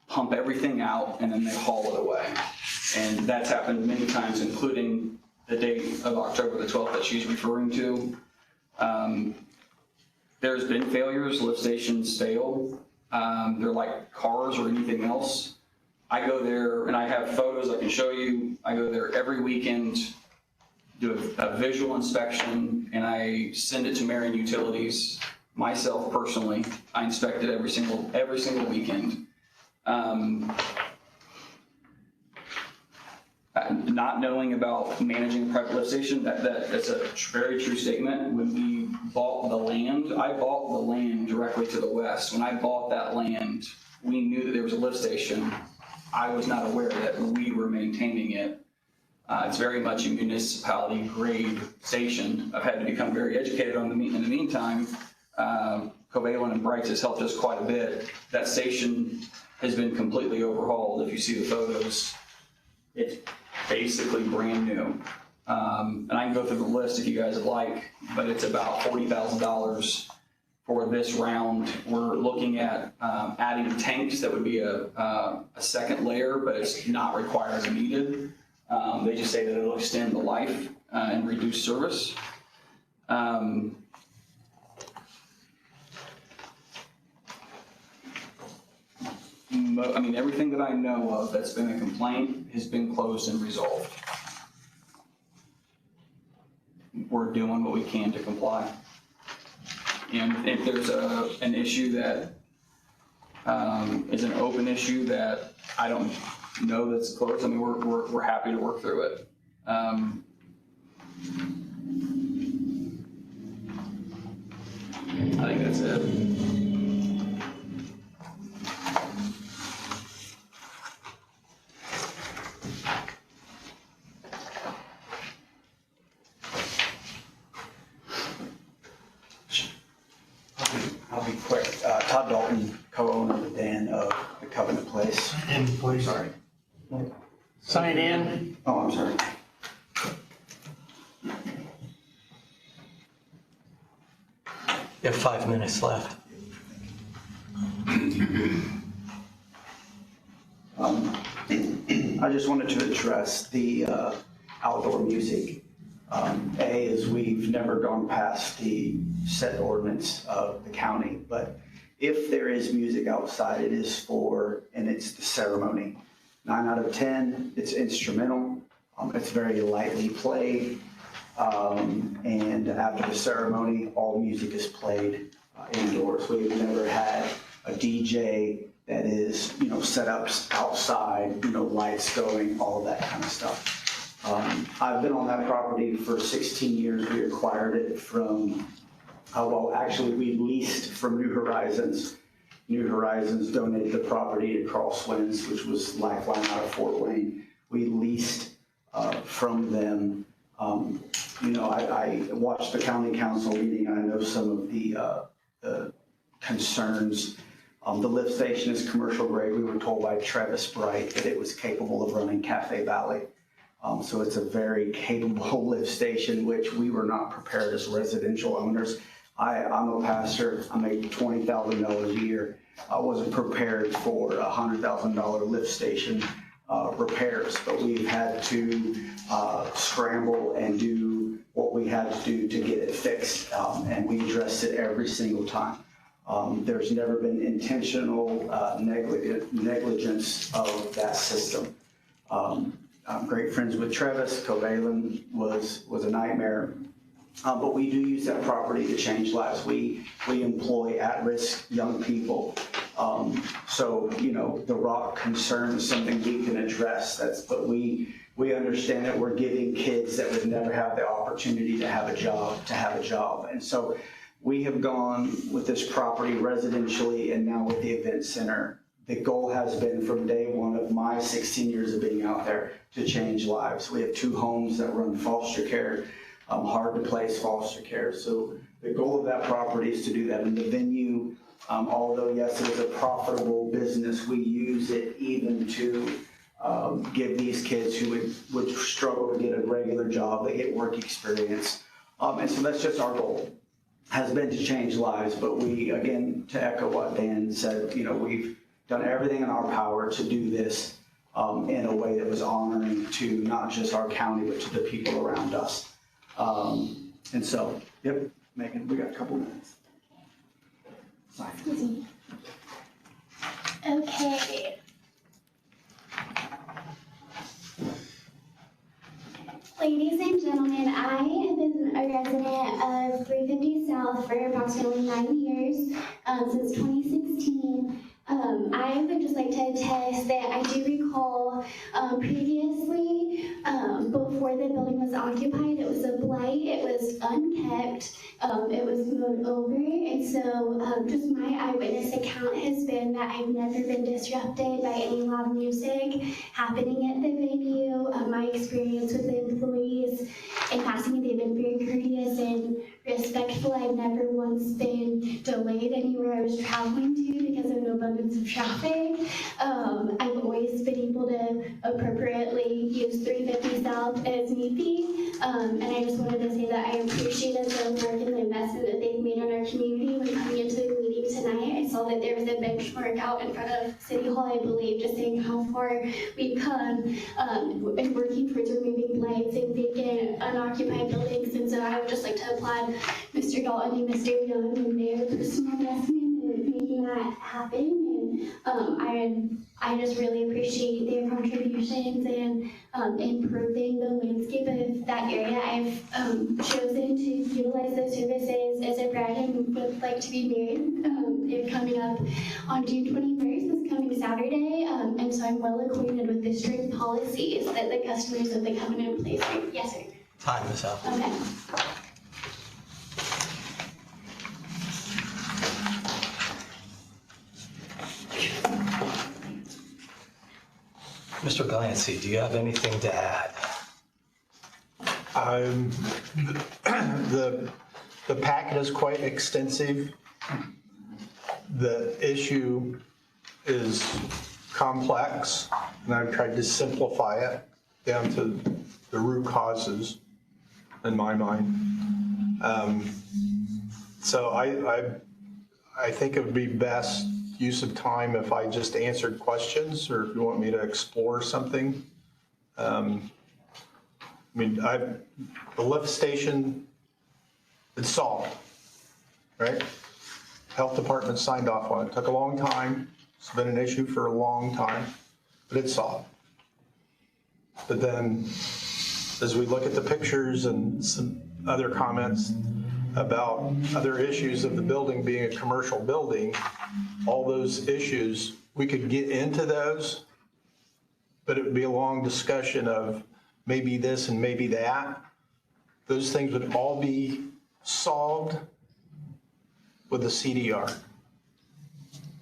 pump everything out, and then they haul it away. And that's happened many times, including the date of October the 12th that she's referring to. There's been failures, lift stations fail. They're like cars or anything else. I go there and I have photos I can show you. I go there every weekend, do a visual inspection, and I send it to Marion Utilities. Myself personally, I inspect it every single weekend. Not knowing about managing a private lift station, that's a very true statement. When we bought the land, I bought the land directly to the west. When I bought that land, we knew that there was a lift station. I was not aware that we were maintaining it. It's very much a municipality grade station. I've had to become very educated on in the meantime. Covalent and Brights has helped us quite a bit. That station has been completely overhauled. If you see the photos, it's basically brand new. And I can go through the list if you guys would like, but it's about $40,000 for this round. We're looking at adding tanks. That would be a second layer, but it's not required or needed. They just say that it'll extend the life and reduce service. I mean, everything that I know of that's been a complaint has been closed and resolved. We're doing what we can to comply. And if there's an issue that is an open issue that I don't know that's closed, I mean, we're happy to work through it. I think that's it. I'll be quick. Todd Dalton, co-owner with Dan of the Covenant Place. In, please. Sorry. Sign in. Oh, I'm sorry. You have 5 minutes left. I just wanted to address the outdoor music. A is we've never gone past the set ordinance of the county, but if there is music outside, it is for, and it's the ceremony. 9 out of 10, it's instrumental. It's very lightly played. And after the ceremony, all music is played indoors. We've never had a DJ that is, you know, set up outside, you know, lights going, all of that kind of stuff. I've been on that property for 16 years. We acquired it from, well, actually we leased from New Horizons. New Horizons donated the property to Crosswinds, which was Lifeline out of Fort Wayne. We leased from them. You know, I watched the county council meeting. I know some of the concerns. The lift station is commercial grade. We were told by Travis Bright that it was capable of running Cafe Valley. So it's a very capable lift station, which we were not prepared as residential owners. I'm a pastor. I make $20,000 a year. I wasn't prepared for a $100,000 lift station repairs, but we've had to scramble and do what we had to do to get it fixed, and we addressed it every single time. There's never been intentional negligence of that system. I'm great friends with Travis. Covalent was a nightmare. But we do use that property to change lives. We employ at-risk young people. So, you know, the rock concern is something we can address. But we understand that we're giving kids that would never have the opportunity to have a job, And so we have gone with this property residentially and now with the event center. The goal has been from day one of my 16 years of being out there to change lives. We have 2 homes that run foster care, hard to place foster care. So the goal of that property is to do that. And the venue, although yes, it is a profitable business, we use it even to give these kids who would struggle to get a regular job, they get work experience. And so that's just our goal, has been to change lives. But we, again, to echo what Dan said, you know, we've done everything in our power to do this in a way that was honoring to not just our county, but to the people around us. And so, yep, Megan, we got a couple minutes. Sorry. Excuse me. Okay. Ladies and gentlemen, I have been a resident of 350 South for approximately 9 years, since 2016. I would just like to attest that I do recall previously, before the building was occupied, it was a blight, it was unkept, it was mowed over, and so just my eyewitness account has been that I've never been disrupted by any loud music happening at the venue. My experience with the employees in passing, they've been very courteous and respectful. I've never once been delayed anywhere I was traveling to because of an abundance of traffic. I've always been able to appropriately use 350 South as need be. And I just wanted to say that I appreciate the work and the investment that they've made on our community. When coming into the meeting tonight, I saw that there was a benchmark out in front of City Hall, I believe, just saying how far we've come in working towards removing blights and vacant, unoccupied buildings. And so I would just like to applaud Mr. Dalton and Mr. Young and their personal investment in making that happen. And I just really appreciate their contributions and improving the landscape of that area. I've chosen to utilize those services as a bride and would like to be married. They're coming up on June 21st, this coming Saturday, and so I'm well acquainted with the strict policies that the customers of the covenant place. Yes, sir. Time is up. Okay. Mr. Glancy, do you have anything to add? The packet is quite extensive. The issue is complex, and I've tried to simplify it down to the root causes in my mind. So I think it would be best use of time if I just answered questions, or if you want me to explore something. I mean, the lift station, it's solved, right? Health department signed off on it. Took a long time. It's been an issue for a long time, but it's solved. But then, as we look at the pictures and some other comments about other issues of the building being a commercial building, all those issues we could get into those, but it would be a long discussion of maybe this and maybe that. Those things would all be solved with a CDR,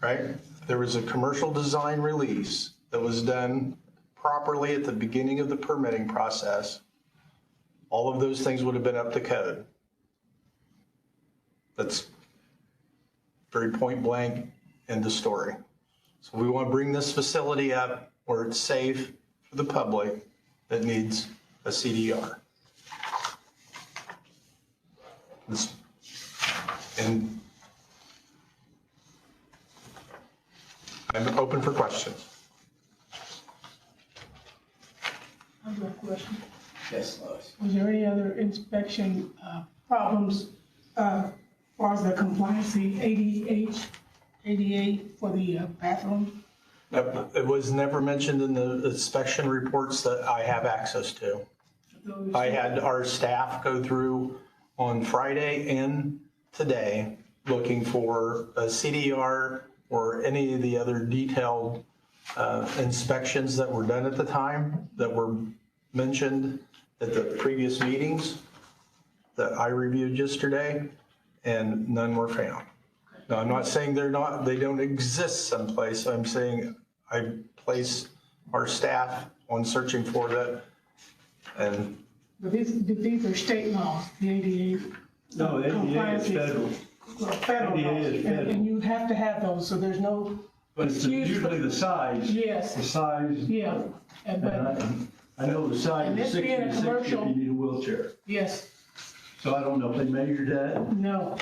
right? There was a commercial design release that was done properly at the beginning of the permitting process. All of those things would have been up to code. That's very point blank in the story. So we want to bring this facility up where it's safe for the public that needs a CDR. And I'm open for questions. I have a question. Yes, Lois. Was there any other inspection problems as far as the compliance, the ADA for the bathroom? It was never mentioned in the inspection reports that I have access to. I had our staff go through on Friday and today looking for a CDR or any of the other detailed inspections that were done at the time that were mentioned at the previous meetings that I reviewed yesterday, and none were found. Now, I'm not saying they don't exist someplace. I'm saying I place our staff on searching for that. And But these are state laws, the ADA. No, ADA compliance is federal. Well, federal ADA laws, is federal. and you have to have those, so there's no But it's excuse for. usually the size. Yes. The size. Yeah, And but, I know the size And is this 60 being a to 60 if commercial- you need a wheelchair. yes, So I don't know if they measured that. no.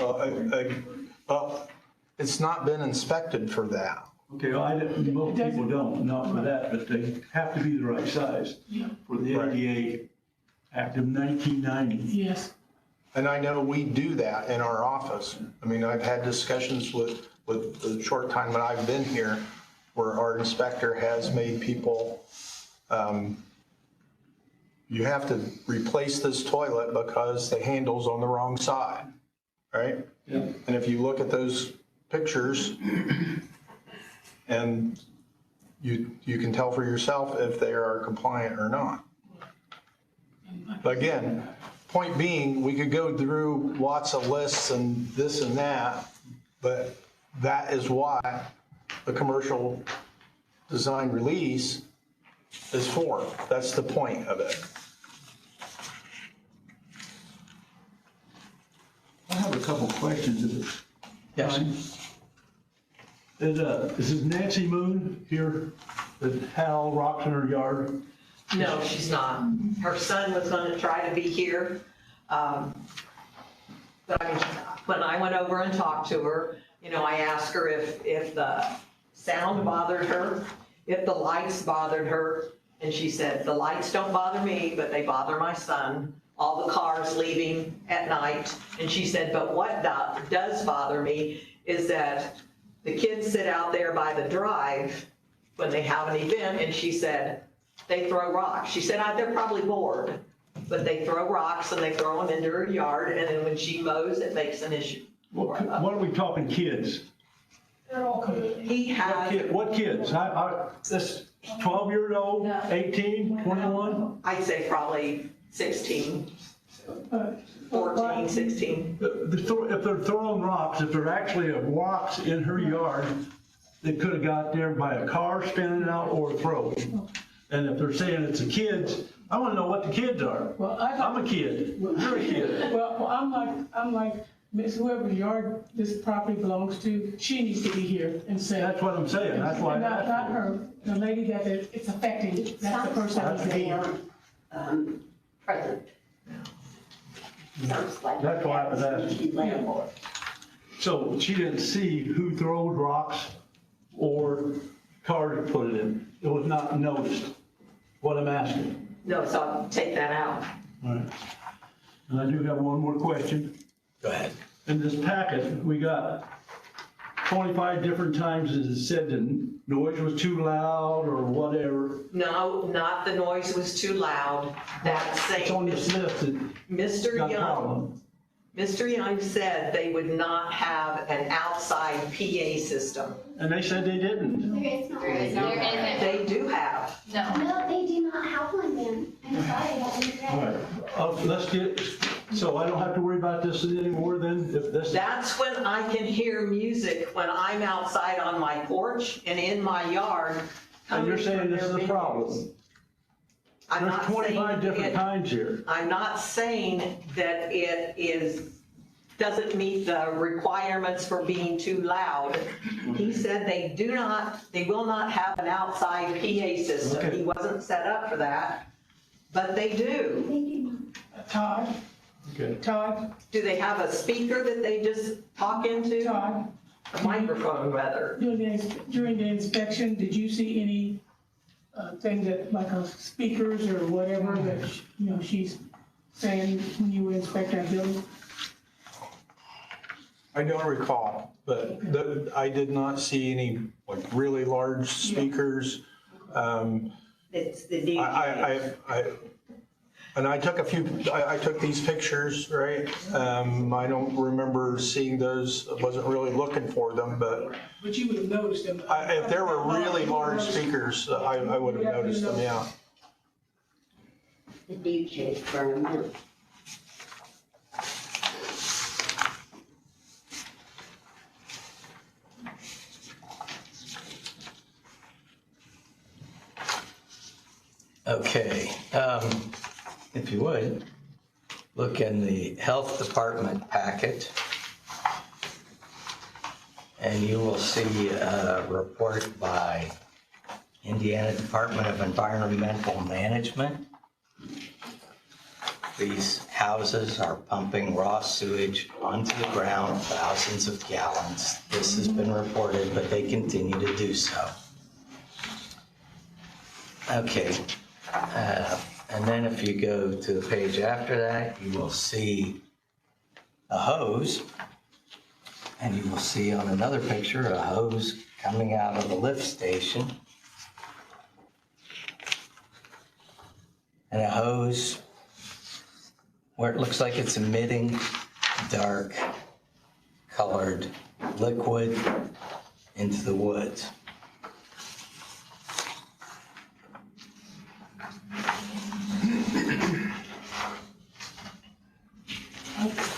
well, it's not been inspected for that. Okay, well, most people don't, not for that, but they have to be the right size Yeah. for the Right. ADA Act of 1990. Yes, And I know we do that in our office. I mean, I've had discussions with the short time that I've been here where our inspector has made people, you have to replace this toilet because the handle's on the wrong side, right? Yeah. And if you look at those pictures, and you can tell for yourself if they are compliant or not. But again, point being, we could go through lots of lists and this and that, but that is why the commercial design release is for. That's the point of it. I have a couple questions of it. Yes. Is this Nancy Moon here that had all rocks in her yard? No, she's not. Her son was gonna try to be here. But I mean, when I went over and talked to her, you know, I asked her if the sound bothered her, if the lights bothered her, and she said, the lights don't bother me, but they bother my son. All the cars leaving at night. And she said, but what does bother me is that the kids sit out there by the drive when they have an event, and she said, they throw rocks. She said, they're probably bored, but they throw rocks and they throw them into her yard, and then when she mows, it makes an issue. What are we talking, kids? they're all coming. He had, What kids? This 12 years old, 18, 21? I'd say probably 16, 14, 16. If they're throwing rocks, if there actually are rocks in her yard, they could have got there by a car spinning out or thrown. And if they're saying it's the kids, I want to know what the kids are. Well, I'm a kid. You're a kid. Well, I'm like, Miss whoever yard this property belongs to, she needs to be here and say. That's what I'm saying. That's why I And not asked you. her, the lady that it's affecting, that's the person that needs to be here. Present. Sounds like That's why I was asking. she's landlord. So she didn't see who throws rocks or cars put it in. It was not noticed, what I'm asking. No, so I'll take that out. All right. And I do have one more question. Go ahead. In this packet, we got 25 different times it said the noise was too loud or whatever. No, not the noise was too loud. That It's on same, this list that Mr. got a Young, problem. Mr. Young said they would not have an outside PA system. And they said they didn't. There is not. There is no. They do have. No. No, they do not have one, ma'am. I'm sorry, that was All correct. right, let's get, so I don't have to worry about this anymore then, if this. That's when I can hear music, when I'm outside on my porch and in my yard. And you're coming saying from this is their a problem? I'm There's not saying 25 different it- kinds here. I'm not saying that it doesn't meet the requirements for being too loud. He said they will not have an outside PA system. Okay. He wasn't set up for that, but they do. They do not. Todd, Okay. Todd, Do they have a speaker that they just talk into? Todd, A microphone, rather. during the inspection, did you see any thing that, like speakers or whatever that, she's saying when you inspect our building? I don't recall, but I did not see any like really large speakers. It's the DJ. And I took I took these pictures, right? I don't remember seeing those, I wasn't really looking for them, but But you would have noticed them. if there were really large speakers, I would have noticed them, yeah. The DJ for a minute. Okay, if you would, look in the Health Department packet, and you will see a report by Indiana Department of Environmental Management. These houses are pumping raw sewage onto the ground, thousands of gallons. This has been reported, but they continue to do so. Okay. And then if you go to the page after that, you will see a hose. And you will see on another picture a hose coming out of the lift station. And a hose where it looks like it's emitting dark colored liquid into the woods.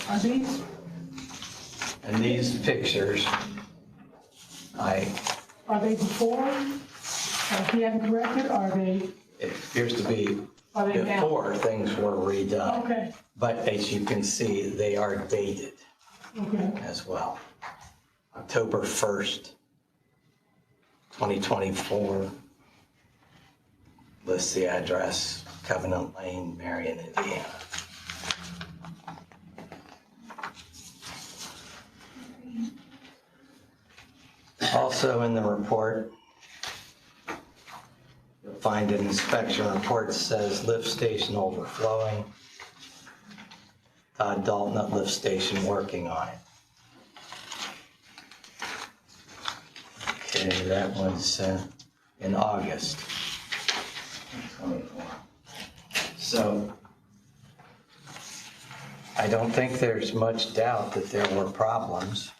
Are these, And these pictures, are they before, he hadn't corrected, or are they, it appears to be are they now? before things were redone. Okay, But as you can see, they are dated okay. as well. October 1st, 2024. Lists the address, Covenant Lane, Marion, Indiana. Also in the report, you'll find an inspection report that says lift station overflowing. Todd Dalton at lift station working on it. Okay, that was in August 24. So I don't think there's much doubt that there were problems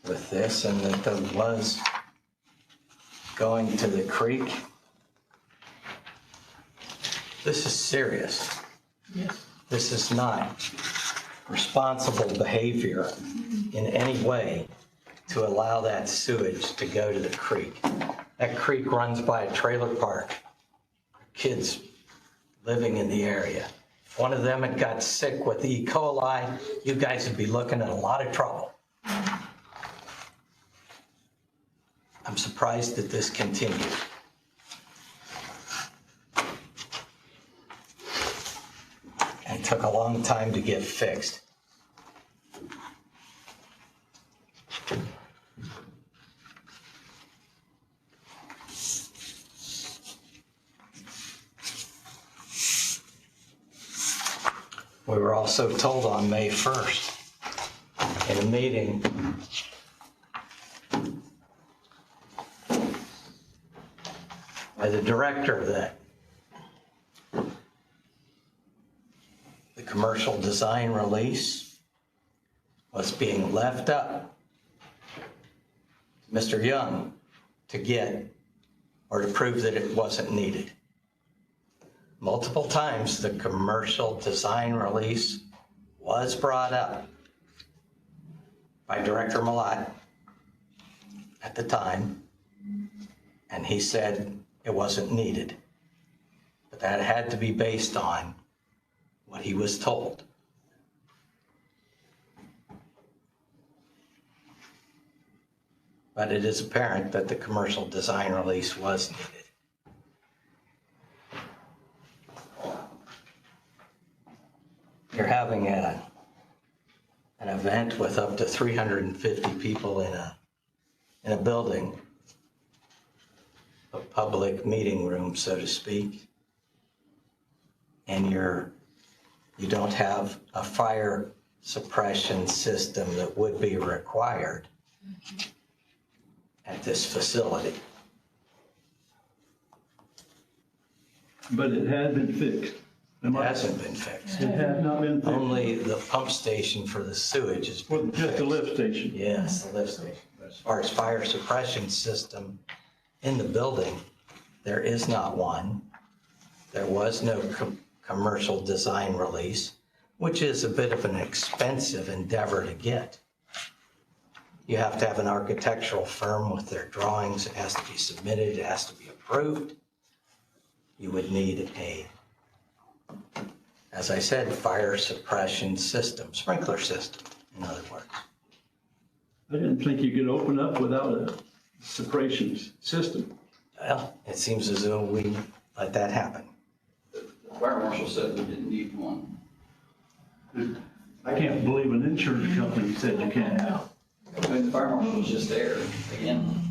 with this and that there was going to the creek. This is serious. Yes. This is not responsible behavior in any way to allow that sewage to go to the creek. That creek runs by a trailer park. Kids living in the area. If one of them had got sick with E. coli, you guys would be looking at a lot of trouble. I'm surprised that this continued. And took a long time to get fixed. We were also told on May 1st in a meeting by the director that the commercial design release was being left up to Mr. Young to get or to prove that it wasn't needed. Multiple times, the commercial design release was brought up by Director Malat at the time, and he said it wasn't needed. But that had to be based on what he was told. But it is apparent that the commercial design release was needed. You're having an event with up to 350 people in a building, a public meeting room, so to speak, and you don't have a fire suppression system that would be required at this facility. But it had been fixed. It hasn't been fixed. It has not been fixed. Only the pump station for the sewage has been Just the fixed. lift station. Yes, the lift station. But as far as fire suppression system in the building, there is not one. There was no commercial design release, which is a bit of an expensive endeavor to get. You have to have an architectural firm with their drawings. It has to be submitted. It has to be approved. You would need as I said, fire suppression system, sprinkler system, in other words. I didn't think you could open up without a suppression system. Well, it seems as though we let that happen. The fire marshal said we didn't need one. I can't believe an insurance company said you can't have. I mean, the fire marshal was just there again.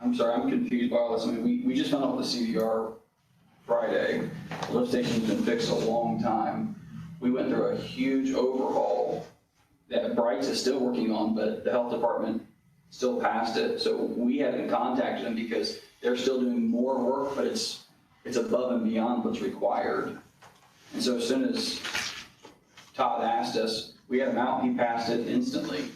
I'm sorry, I'm confused by all this. I mean, we just found out with the CVR Friday. The lift station's been fixed a long time. We went through a huge overhaul that Brights is still working on, but the health department still passed it. So we haven't contacted them because they're still doing more work, but it's above and beyond what's required. And so as soon as Todd asked us, we had him out, he passed it instantly.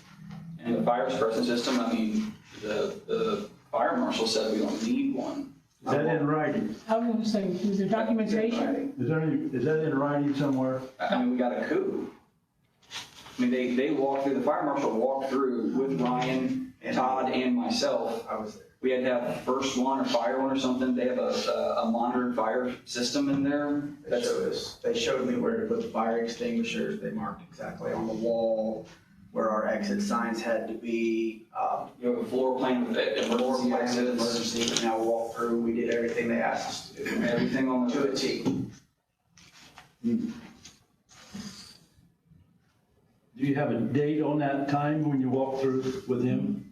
And the fire suppression system, I mean, the fire marshal said we don't need one. Is that in writing? I was gonna say, is there documentation? Is that in writing somewhere? I mean, we got a coup. I mean, they walked through, the fire marshal walked through with Ryan, Todd, and myself. I was there. We had to have first one or fire one or something. They have a monitored fire system in there. They showed me where to put the fire extinguishers. They marked exactly on the wall where our exit signs had to be. You have a floor plan with Floor emergency plan, exits. emergency, now walk through, we did everything they asked us to do. Everything on To the a T. Do you have a date on that time when you walk through with him?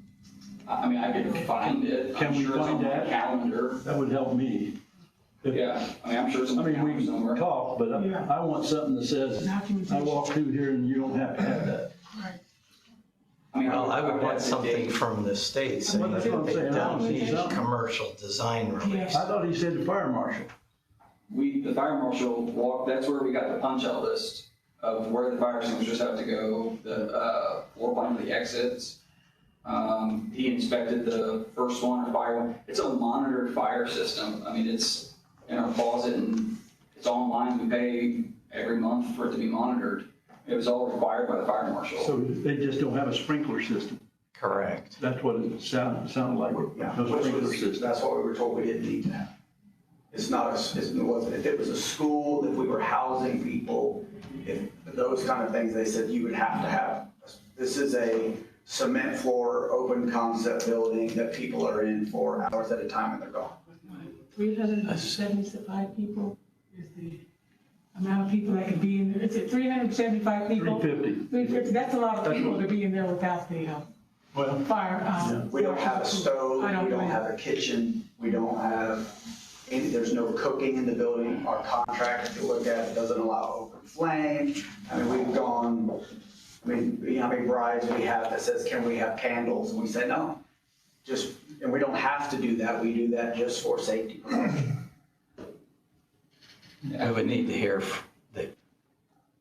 I mean, I could find it. Can I'm we sure it's find on my that? calendar. That would help me. Yeah, I mean, I'm sure it's on I my mean, we calendar somewhere. can talk, but Yeah. I want something that says, I walk through here and you don't have to have that. Right. I mean, Well, I would have want the something date. from the state saying Well, that's what I'm that they saying. I don't want to see need something. commercial design release. I thought he said the fire marshal. The fire marshal walked, that's where we got the punch-out list of where the fire extinguishers have to go, the floor plan for the exits. He inspected the first one or fire one. It's a monitored fire system. I mean, it's in our closet and it's online. We pay every month for it to be monitored. It was all required by the fire marshal. So they just don't have a sprinkler system. Correct. That's what it sounded like. Yeah, No which sprinkler was, system. that's what we were told we didn't need to have. It's not, it wasn't, if it was a school, if we were housing people, if those kind of things, they said you would have to have. This is a cement floor, open concept building that people are in for hours at a time and they're gone. 375 people is the amount of people that could be in there. Is it 375 people? 350. 350, that's a lot of people to be in there without the Well, fire. We don't have a stove, I we don't have a kitchen, we don't have, there's no cooking in the building. Our contract, if you look at it, doesn't allow open flame. I mean, we've gone, I mean, you know how many brides we have that says, can we have candles? And we say, no. And we don't have to do that, we do that just for safety. I would need to hear that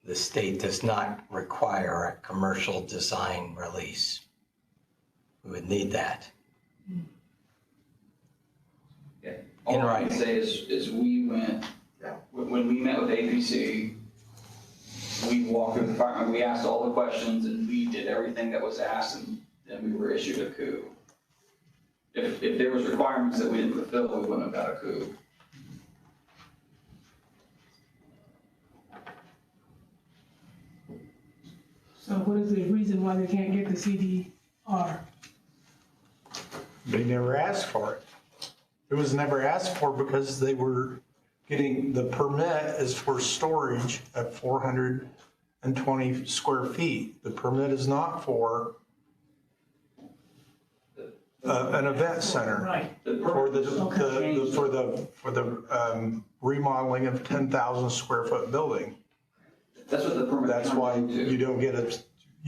the state does not require a commercial design release. We would need that. Yeah. All I can writing. say is we went, when we met with APC, we walked through the department, we asked all the questions, and we did everything that was asked, and then we were issued a coup. If there was requirements that we didn't fulfill, we wouldn't have got a coup. So what is the reason why they can't get the CDR? They never asked for it. It was never asked for because they were getting, the permit is for storage at 420 square feet. The permit is not for an event center. Right. For the remodeling of 10,000 square foot building. That's what the permit. That's why turned into. you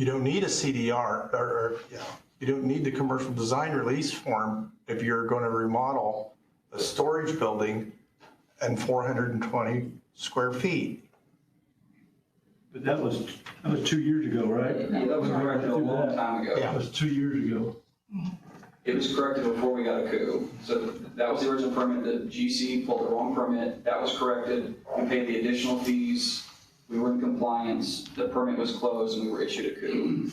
don't need a CDR you don't need the commercial design release form if you're going to remodel a storage building and 420 square feet. But that was 2 years ago, right? Yeah, that was corrected a long time ago. That was 2 years ago. It was corrected before we got a coup. So that was the original permit. The GC pulled the wrong permit. That was corrected. We paid the additional fees. We were in compliance. The permit was closed and we were issued a coup.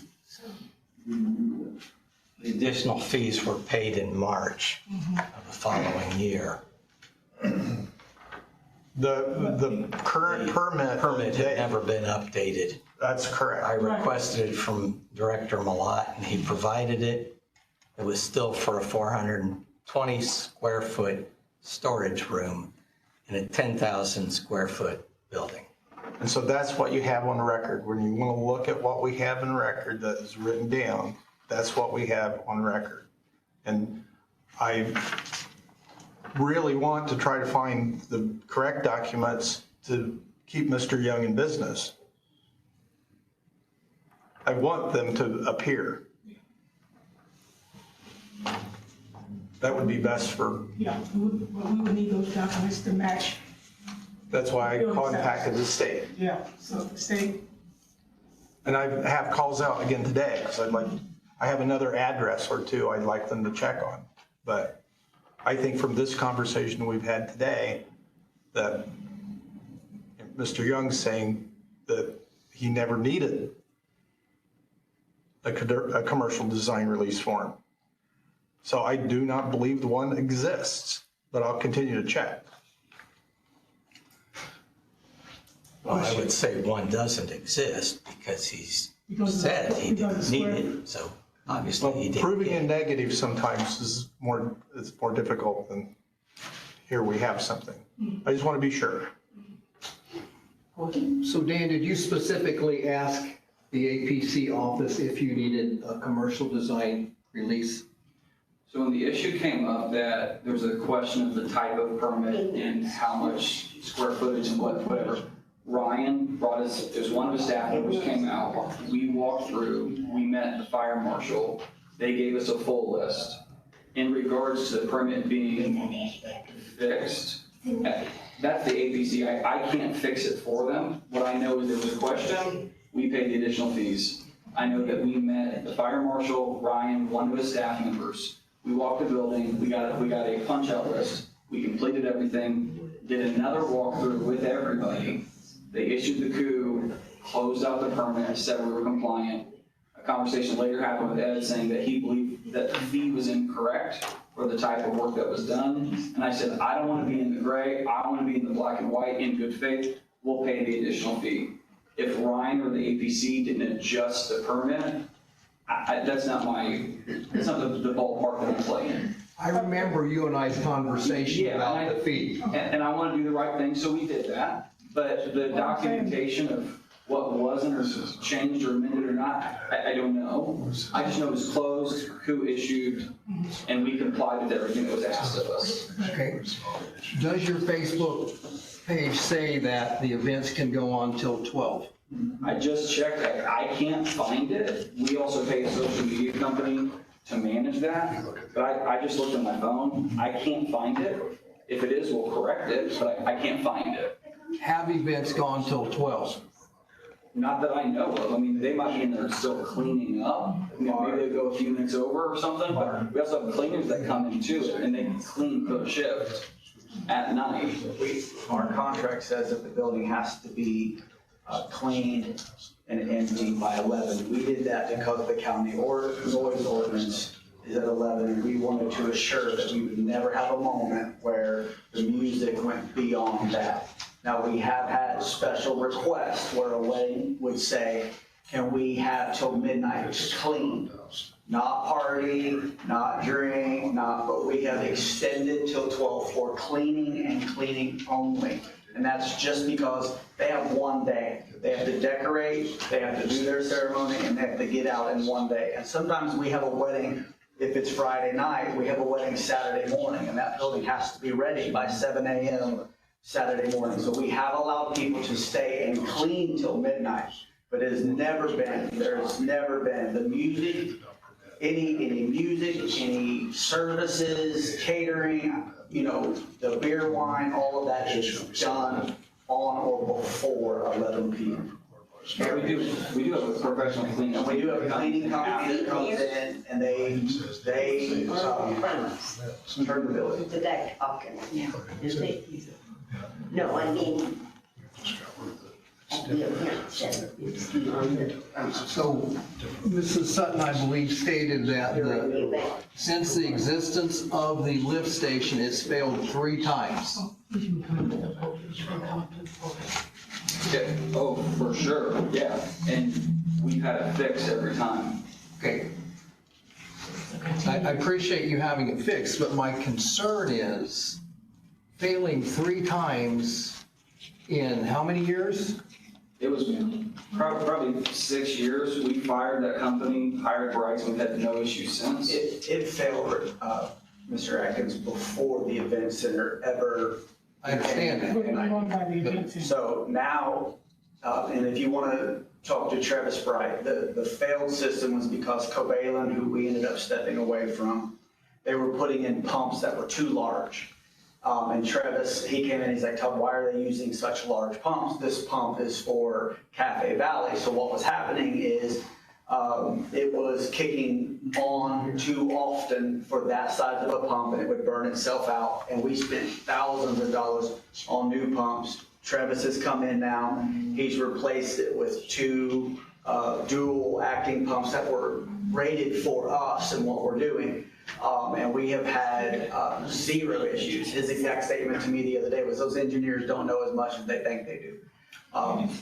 The additional fees were paid in March of the following year. The current permit. Permit had never been updated. That's correct. I requested it from Director Malat, and he provided it. It was still for a 420 square foot storage room in a 10,000 square foot building. And so that's what you have on record. When you want to look at what we have in record that is written down, that's what we have on record. And I really want to try to find the correct documents to keep Mr. Young in business. I want them to appear. That would be best for, Yeah, we would need those documents to match. that's why I contacted the state. Yeah, so the state, And I have calls out again today, because I have another address or two I'd like them to check on. But I think from this conversation we've had today, that Mr. Young's saying that he never needed a commercial design release form. So I do not believe the one exists, but I'll continue to check. Well, I would say one doesn't exist because he's Because of the- said he because of didn't the need square- it, so obviously he didn't. Proving get a it. negative sometimes is more difficult than here we have something. I just want to be sure. So Dan, did you specifically ask the APC office if you needed a commercial design release? So when the issue came up that there was a question of the type of permit and how much square footage and whatever, Ryan brought us, there's one of his staff members came out, we walked through, we met the fire marshal, they gave us a full list. In regards to the permit being fixed, that's the APC, I can't fix it for them. What I know is there was a question, we paid the additional fees. I know that we met the fire marshal, Ryan, one of his staff members. We walked the building, we got a punch out list, we completed everything, did another walkthrough with everybody. They issued the coup, closed out the permit, said we were compliant. A conversation later happened with Ed saying that he believed that the fee was incorrect for the type of work that was done. And I said, I don't want to be in the gray, I want to be in the black and white in good faith, we'll pay the additional fee. If Ryan or the APC didn't adjust the permit, that's not the ballpark that I'm playing. I remember you and I's conversation Yeah, about the fee. And I want to do the right thing, so we did that. But the documentation of what wasn't or changed or amended or not, I don't know. I just know it was closed, coup issued, and we complied with everything that was asked of us. Okay. Does your Facebook page say that the events can go on till 12? I just checked, I can't find it. We also pay a social media company to manage that, but I just looked at my phone. I can't find it. If it is, we'll correct it, but I can't find it. have events gone till 12? Not that I know of. I mean, they might be in there still cleaning up. Maybe they go a few minutes over or something, but we also have cleaners that come in too, and they clean for the shift at night. Our contract says that the building has to be cleaned and empty by 11. We did that because the county noise ordinance is at 11, and we wanted to assure that we would never have a moment where the music went beyond that. Now, we have had special requests where a wedding would say, can we have till midnight to clean? Not party, not drink, but we have extended till 12 for cleaning and cleaning only. And that's just because they have one day. They have to decorate, they have to do their ceremony, and they have to get out in one day. And sometimes we have a wedding, if it's Friday night, we have a wedding Saturday morning, and that building has to be ready by 7 a.m. Saturday morning. So we have allowed people to stay and clean till midnight, but there's never been the music, any music, any services, catering, the beer, wine, all of that is done on or before 11 p.m. Yeah, we do have a professional cleaning. And we do have a cleaning company that comes in and they turn the building. The deck talking now, isn't it? No, I mean, at the event center, it's on the, So, Mrs. Sutton, I believe, stated that during the event. since the existence of the lift station, it's failed 3 times. Yeah. Oh, for sure, yeah. And we've had it fixed every time. Okay. I appreciate you having it fixed, but my concern is failing 3 times in how many years? It was probably 6 years. We fired that company, hired Bryce, we've had no issues since. It failed, Mr. Atkins, before the event center ever. I understand that. We're going by the event center. So now, and if you want to talk to Travis Bright, the failed system was because Covalent, who we ended up stepping away from, they were putting in pumps that were too large. And Travis, he came in, he's like, Todd, why are they using such large pumps? This pump is for Cafe Valley. So what was happening is it was kicking on too often for that size of a pump, and it would burn itself out. And we spent thousands of dollars on new pumps. Travis has come in now. He's replaced it with 2 dual acting pumps that were rated for us and what we're doing. And we have had 0 issues. His exact statement to me the other day was those engineers don't know as much as they think they do.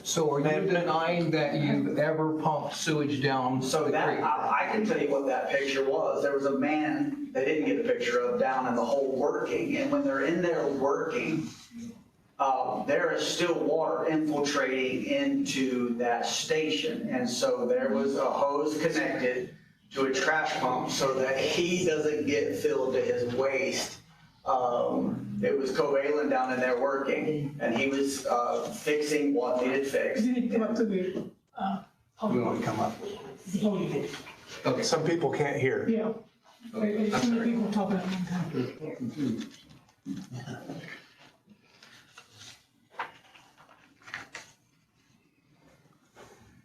So are you denying that you've ever pumped sewage down So the that, creek? I can tell you what that picture was. There was a man they didn't get a picture of down in the hole working. And when they're in there working, there is still water infiltrating into that station. And so there was a hose connected to a trash pump so that he doesn't get filled to his waist. It was Covalent down in there working, and he was fixing what needed fixed. You need to come up to the, We want to come up. podium. Okay, some people can't hear. Yeah. There's too many people talking at one time.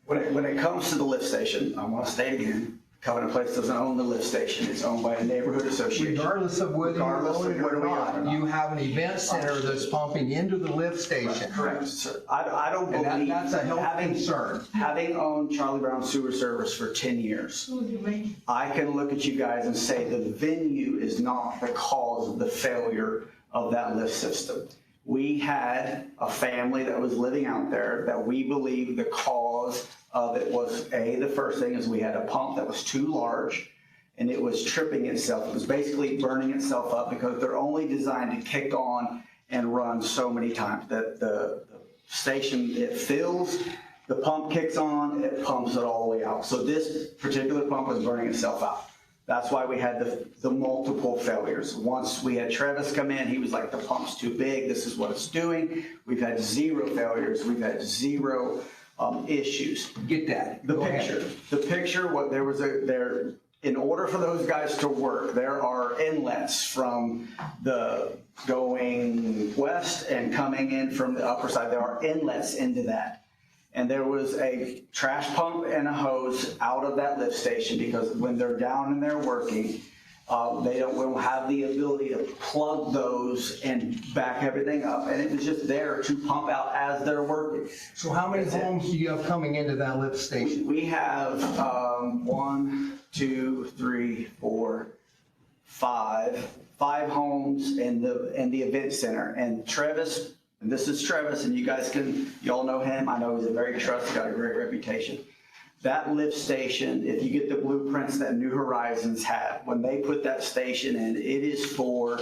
When it comes to the lift station, I want to state again, Covenant Place doesn't own the lift station. It's owned by a neighborhood association. Regardless of whether you Regardless own of it or whether we own it or not, not. you have an event center that's pumping into the lift station. Correct. So I don't And believe. that's a health having- concern. Having owned Charlie Brown Sewer Service for 10 years, I can look at you guys and say the venue is not the cause of the failure of that lift system. We had a family that was living out there that we believe the cause of it was, the first thing is we had a pump that was too large and it was tripping itself. It was basically burning itself up because they're only designed to kick on and run so many times. The station, it fills, the pump kicks on, it pumps it all the way out. So this particular pump was burning itself out. That's why we had the multiple failures. Once we had Travis come in, he was like, the pump's too big, this is what it's doing. We've had 0 failures, we've had 0 issues. Get that. The Go ahead. picture, what there was in order for those guys to work, there are inlets from the going west and coming in from the upper side. There are inlets into that. And there was a trash pump and a hose out of that lift station because when they're down and they're working, we don't have the ability to plug those and back everything up. And it was just there to pump out as they're working. So how many homes do you have coming into that lift station? We have 1, 2, 3, 4, 5 homes in the event center. And Travis, and this is Travis, and you all know him. I know he's a very trusted, got a great reputation. That lift station, if you get the blueprints that New Horizons had, when they put that station in, it is for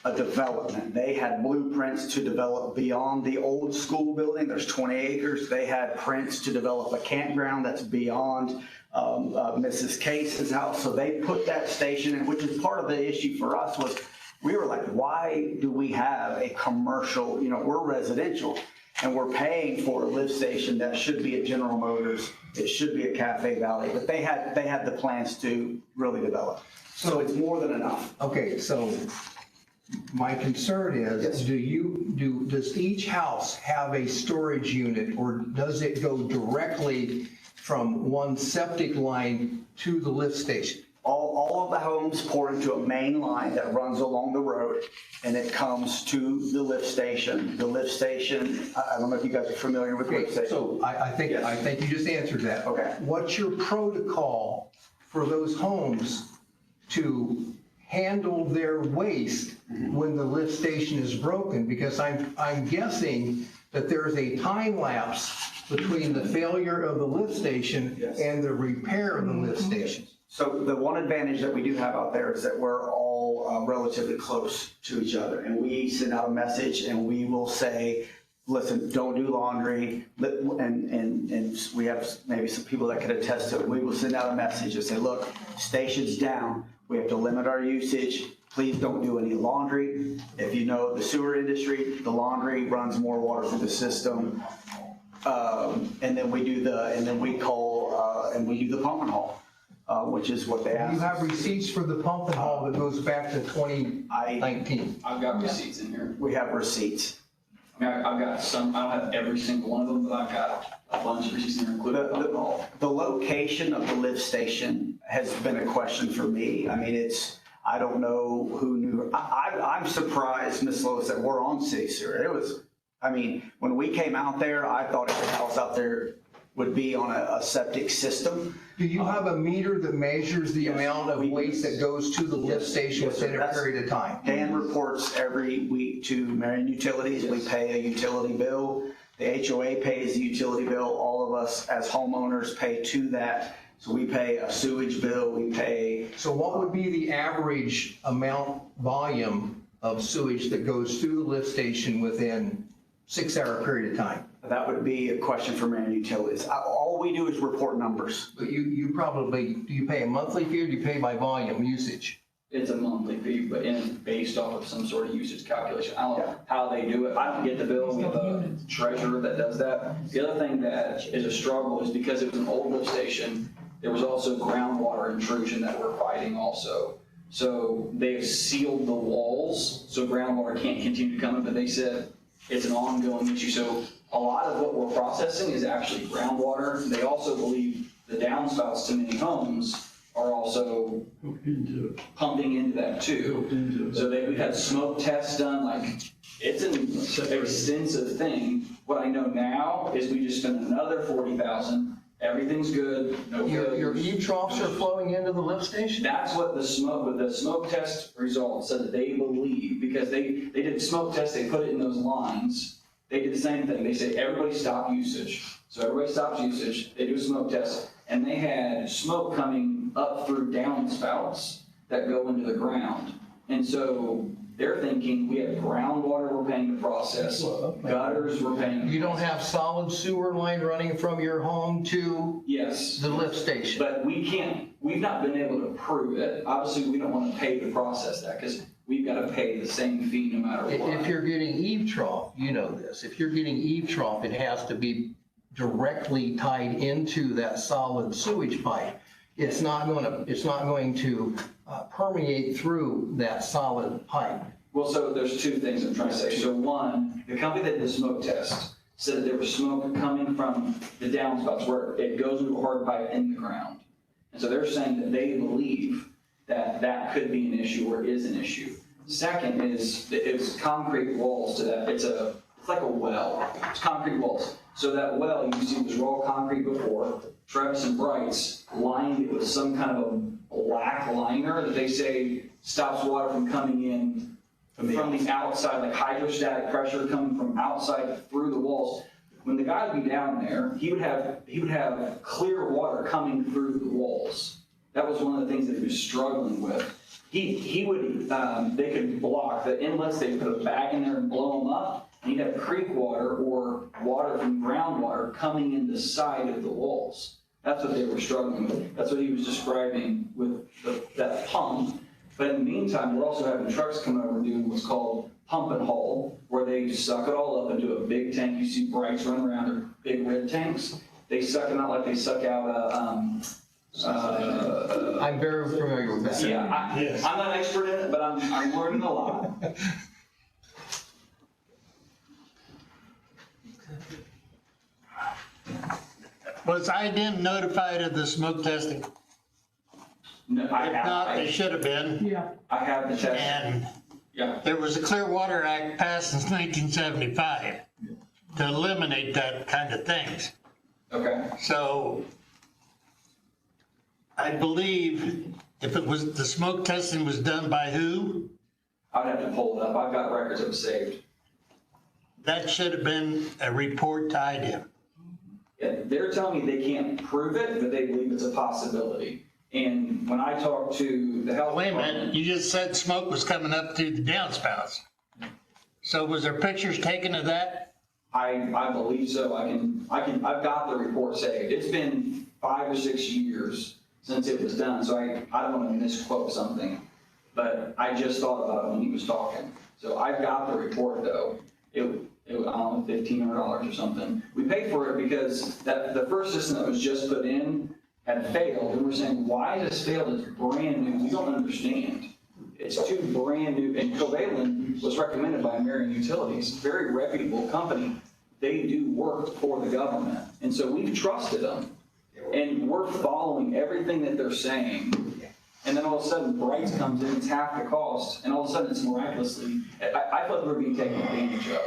a development. They had blueprints to develop beyond the old school building. There's 20 acres. They had prints to develop a campground that's beyond Mrs. Case's house. So they put that station in, which is part of the issue for us was we were like, why do we have a commercial, we're residential and we're paying for a lift station that should be at General Motors. It should be at Cafe Valley, but they had the plans to really develop. So it's more than enough. Okay, so my concern is, Yes. does each house have a storage unit, or does it go directly from one septic line to the lift station? All of the homes pour into a main line that runs along the road, and it comes to the lift station. The lift station, I don't know if you guys are familiar with lift station. So I think you just answered that. Okay. What's your protocol for those homes to handle their waste when the lift station is broken? Because I'm guessing that there's a time lapse between the failure of the lift station Yes. and the repair of the lift station. So the one advantage that we do have out there is that we're all relatively close to each other, and we send out a message and we will say, listen, don't do laundry, and we have maybe some people that could attest to it. We will send out a message and say, look, station's down. We have to limit our usage. Please don't do any laundry. If you know the sewer industry, the laundry runs more water through the system. And then we do the pump and haul, which is what they ask. You have receipts for the pump and haul that goes back to 2019. I've got receipts in here. We have receipts. I mean, I've got some, I don't have every single one of them, but I've got a bunch of receipts in here, including the pump and haul. The location of the lift station has been a question for me. I mean, I don't know who knew. I'm surprised, Ms. Lois, that we're on city sewer. When we came out there, I thought every house out there would be on a septic system. Do you have a meter that measures the amount of waste that goes to the lift station Yes, sir. within a period of time? Dan reports every week to Marion Utilities. We pay a utility bill. The HOA pays the utility bill. All of us as homeowners pay to that. So we pay a sewage bill. We pay. So what would be the average volume of sewage that goes through the lift station within 6-hour period of time? That would be a question for Marion Utilities. All we do is report numbers. But you probably, do you pay a monthly fee or do you pay by volume usage? It's a monthly fee, but it's based off of some sort of usage calculation. I don't know how they do it. I don't get the bill. We have a treasurer that does that. The other thing that is a struggle is because it was an old lift station, there was also groundwater intrusion that we're fighting also. So they've sealed the walls so groundwater can't continue to come in, but they said it's an ongoing issue. So a lot of what we're processing is actually groundwater. They also believe the downspouts to many homes are also pumping into that too. So we've had smoke tests done, like it's an extensive thing. What I know now is we just spent another $40,000. Everything's good, no failures. Your eave troughs are flowing into the lift station? That's what the smoke test results said that they believe, because they did smoke tests, they put it in those lines. They did the same thing. They said, everybody stop usage. So everybody stops usage, they do a smoke test, and they had smoke coming up through downspouts that go into the ground. And so they're thinking, we have groundwater we're paying to process, gutters we're paying. You don't have solid sewer line running from your home to Yes. the lift station? But we've not been able to prove it. Obviously, we don't want to pay to process that because we've got to pay the same fee no matter what. If you're getting eave trough, you know this, if you're getting eave trough, it has to be directly tied into that solid sewage pipe. it's not going to permeate through that solid pipe. Well, so there's two things I'm trying to say. So one, the company that did the smoke test said that there was smoke coming from the downspouts where it goes into a hard pipe in the ground. And so they're saying that they believe that that could be an issue or is an issue. Second is, it's concrete walls to that. It's like a well. It's concrete walls. So that well, you see, was raw concrete before. Travis and Brights lined it with some kind of a black liner that they say stops water from coming in from the outside, like hydrostatic pressure coming from outside through the walls. When the guy would be down there, he would have clear water coming through the walls. That was one of the things that he was struggling with. They could block the inlets, they put a bag in there and blow them up, and he'd have creek water or water from groundwater coming in the side of the walls. That's what they were struggling with. That's what he was describing with that pump. But in the meantime, we're also having trucks come over and doing what's called pump and haul, where they suck it all up into a big tank. You see Brights run around, they're big red tanks. They suck them out like they suck out I'm very familiar with that. yeah, I'm not an expert in it, but I'm learning a lot. Was IDEM notified of the smoke testing? No, If not, they should have been. Yeah. I have the test. And Yeah. there was a Clear Water Act passed in 1975 to eliminate that kind of things. Okay. So I believe if it was, the smoke testing was done by who? I'd have to pull it up. I've got records of it saved. That should have been a report to IDEM. Yeah, they're telling me they can't prove it, but they believe it's a possibility. And when I talked to the health Wait a department, minute, you just said smoke was coming up through the downspouts. So was there pictures taken of that? I believe so. I've got the report saved. It's been 5 or 6 years since it was done, so I don't want to misquote something, but I just thought about it when he was talking. So I've got the report though. It was, I don't know, $1,500 or something. We paid for it because the first system that was just put in had failed, and we're saying, why has this failed? It's brand new. We don't understand. It's two brand new, and Covalent was recommended by American Utilities, very reputable company. They do work for the government, and so we've trusted them, and we're following everything that they're saying. And then all of a sudden, Brights comes in, it's half the cost, and all of a sudden, it's miraculously. I thought we were being taken advantage of.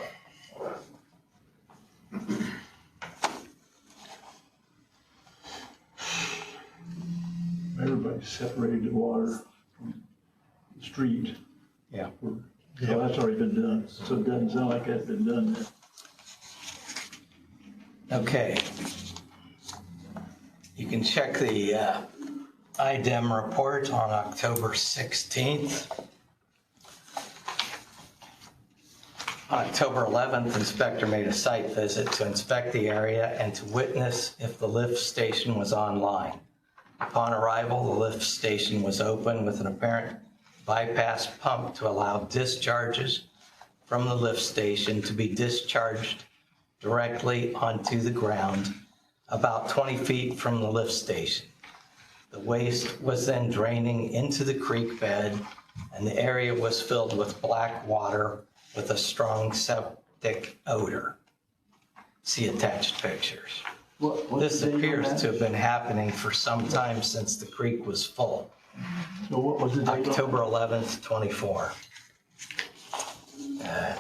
Everybody separated the water from the street. Yeah. So that's already been done, so it doesn't sound like that's been done yet. Okay. You can check the IDEM report on October 16th. On October 11th, inspector made a site visit to inspect the area and to witness if the lift station was online. Upon arrival, the lift station was open with an apparent bypass pump to allow discharges from the lift station to be discharged directly onto the ground about 20 feet from the lift station. The waste was then draining into the creek bed, and the area was filled with black water with a strong septic odor. See attached pictures. This appears to have been happening for some time since the creek was full. So what was the date on it? October 11th, 24. It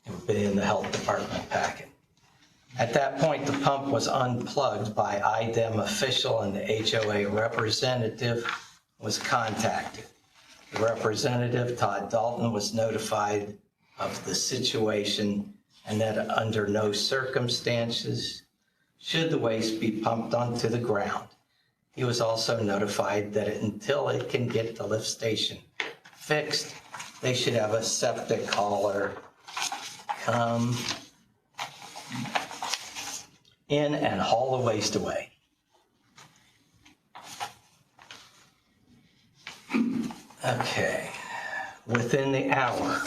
would be in the health department packet. At that point, the pump was unplugged by IDEM official and the HOA representative was contacted. The representative, Todd Dalton, was notified of the situation and that under no circumstances should the waste be pumped onto the ground. He was also notified that until it can get the lift station fixed, they should have a septic hauler come in and haul the waste away. Okay, within the hour,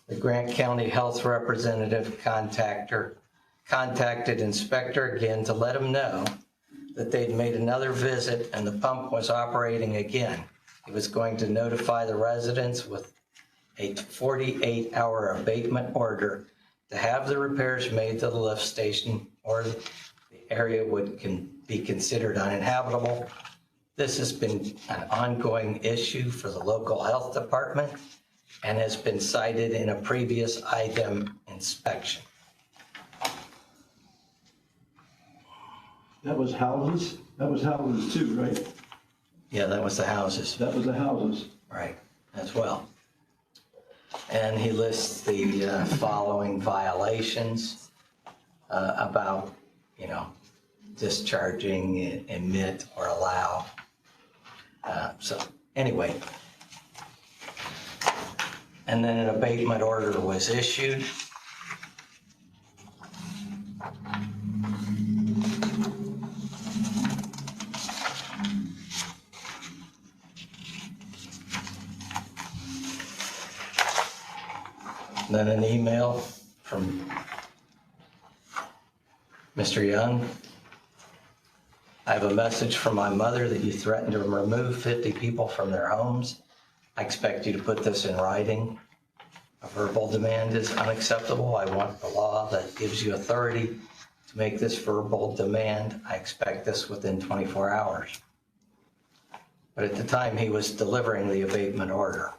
the Grant County Health Representative contacted inspector again to let him know that they'd made another visit and the pump was operating again. He was going to notify the residents with a 48-hour abatement order to have the repairs made to the lift station, or the area would be considered uninhabitable. This has been an ongoing issue for the local health department and has been cited in a previous item inspection. That was houses? That was houses too, right? Yeah, that was the houses, That was the houses. right, as well. And he lists the following violations about, discharging, emit, or allow. So anyway. And then an abatement order was issued. Then an email from Mr. Young. I have a message from my mother that you threatened to remove 50 people from their homes. I expect you to put this in writing. A verbal demand is unacceptable. I want the law that gives you authority to make this verbal demand. I expect this within 24 hours. But at the time, he was delivering the abatement order.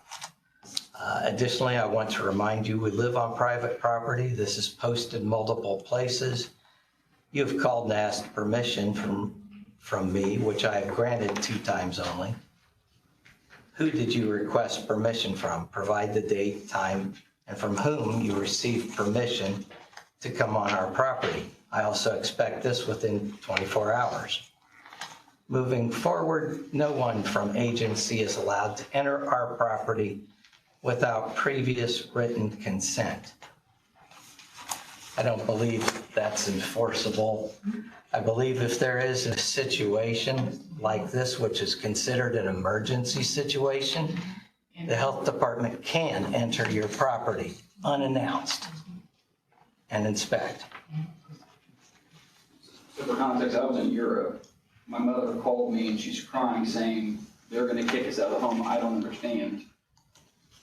Additionally, I want to remind you, we live on private property. This is posted multiple places. You have called and asked permission from me, which I have granted 2 times only. Who did you request permission from? Provide the date, time, and from whom you received permission to come on our property. I also expect this within 24 hours. Moving forward, no one from agency is allowed to enter our property without previous written consent. I don't believe that's enforceable. I believe if there is a situation like this, which is considered an emergency situation, the health department can enter your property unannounced and inspect. So for context, I was in Europe. My mother called me and she's crying saying, they're gonna kick us out of the home, I don't understand.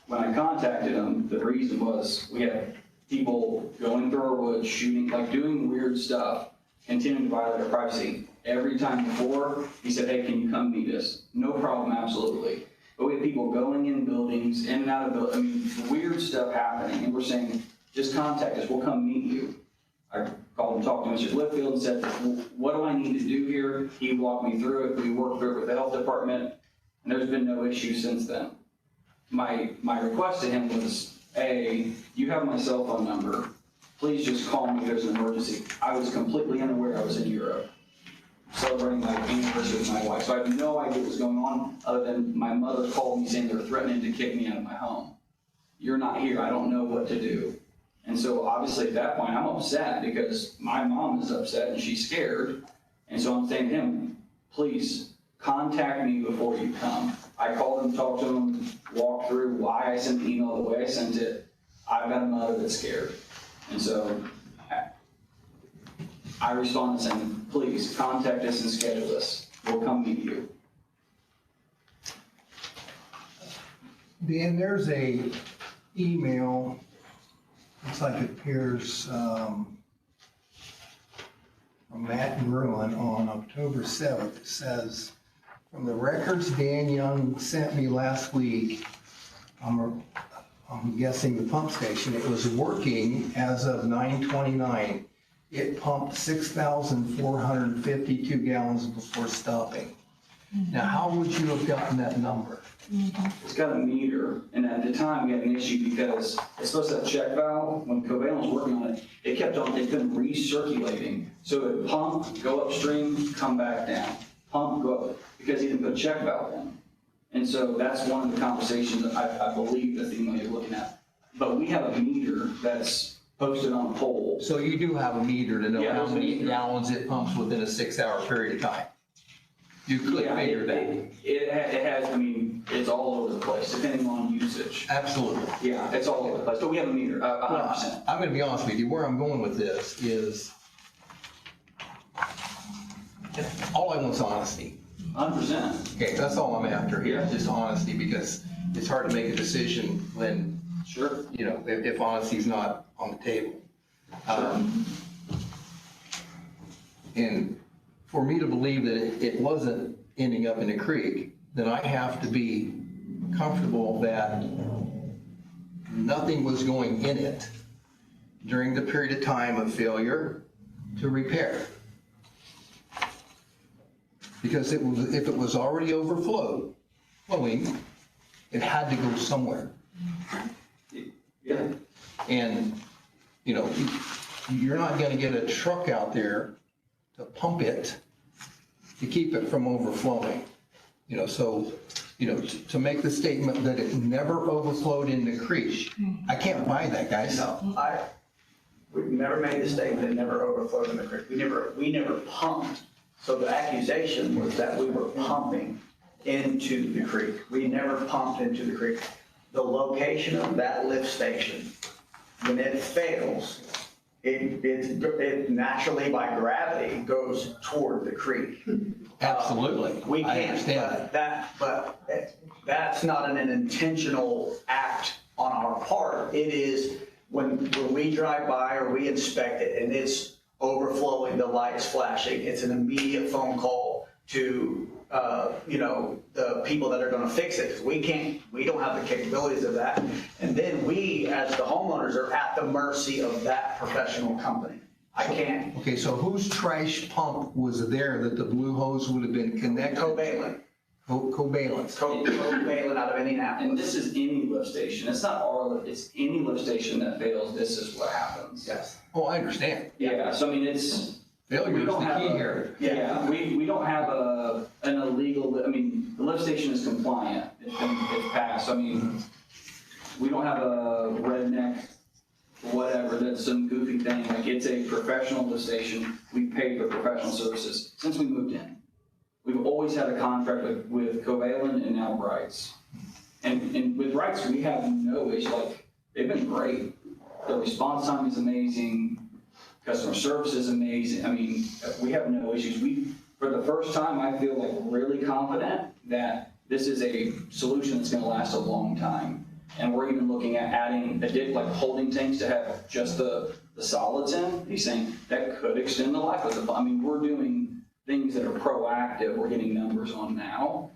When I contacted them, the reason was we had people going through our woods, shooting, like doing weird stuff, continuing to violate our privacy. Every time before, he said, hey, can you come meet us? No problem, absolutely. But we had people going in buildings, in and out of buildings, I mean, weird stuff happening, and we're saying, just contact us, we'll come meet you. I called and talked to Mr. Littfield and said, what do I need to do here? He walked me through it, we worked through it with the health department, and there's been no issue since then. My request to him was, A, you have my cell phone number. Please just call me if there's an emergency. I was completely unaware I was in Europe, celebrating my anniversary with my wife. So I have no idea what was going on, other than my mother called me saying they're threatening to kick me out of my home. You're not here, I don't know what to do. And so obviously at that point, I'm upset because my mom is upset and she's scared. And so I'm saying to him, please contact me before you come. I called him, talked to him, walked through why I sent the email the way I sent it. I've got a mother that's scared. And so I responded saying, please contact us and schedule this. We'll come meet you. Dan, there's a email, looks like it appears from Matt and Ruin on October 7th. It says, from the records Dan Young sent me last week, I'm guessing the pump station, it was working as of 9/29. It pumped 6,452 gallons before stopping. Now, how would you have gotten that number? It's got a meter, and at the time we had an issue because it's supposed to have a check valve. When Covalent was working on it, it couldn't recirculating. So it would pump, go upstream, come back down. Pump, go up, because he didn't put a check valve in. And so that's one of the conversations that I believe that the email you're looking at. But we have a meter that's posted on a pole. So you do have a meter to know Yeah, how there's a many meter. gallons it pumps within a 6-hour period of time? You could Yeah, figure that. It has, I mean, it's all over the place, depending on usage. Absolutely. Yeah, it's all over the place, but we have a meter, 100%. Well, I'm gonna be honest with you, where I'm going with this is, All I want is honesty. 100%. Okay, that's all I'm after here, just honesty, because it's hard to make a decision when, Sure. you know, if honesty's not on the table. And for me to believe that it wasn't ending up in a creek, then I have to be comfortable that nothing was going in it during the period of time of failure to repair. Because if it was already flowing, it had to go somewhere. Yeah. And, you know, you're not gonna get a truck out there to pump it to keep it from overflowing. You know, so, you know, to make the statement that it never overflowed in the creek, I can't buy that, guys. No, we've never made the statement it never overflowed in the creek. We never pumped. So the accusation was that we were pumping into the creek. We never pumped into the creek. The location of that lift station, when it fails, it naturally by gravity goes toward the creek. Absolutely. We I can't, understand but that's not an intentional act on our part. It is when we drive by or we inspect it and it's overflowing, the lights flashing, it's an immediate phone call to, you know, the people that are gonna fix it, because we don't have the capabilities of that. And then we, as the homeowners, are at the mercy of that professional company. I can't. Okay, so whose trash pump was there that the blue hose would have been connected? Covalent. Covalent. Covalent out of Indianapolis. And this is any lift station. It's not our lift, it's any lift station that fails, this is what happens. Yes. Oh, I understand. Yeah, so I mean, it's. Failure we is don't the have key a- here. Yeah, we don't have an illegal, I mean, the lift station is compliant, it's passed, I mean, we don't have a redneck, whatever, that's some goofy thing, like it's a professional lift station, we pay for professional services since we moved in. We've always had a contract with Covalent and now Brights. And with Brights, we have no issue, like, they've been great. The response time is amazing, customer service is amazing. I mean, we have no issues. For the first time, I feel like really confident that this is a solution that's gonna last a long time. And we're even looking at adding, like holding tanks to have just the solids in. He's saying that could extend the life of the, I mean, we're doing things that are proactive, we're getting numbers on now,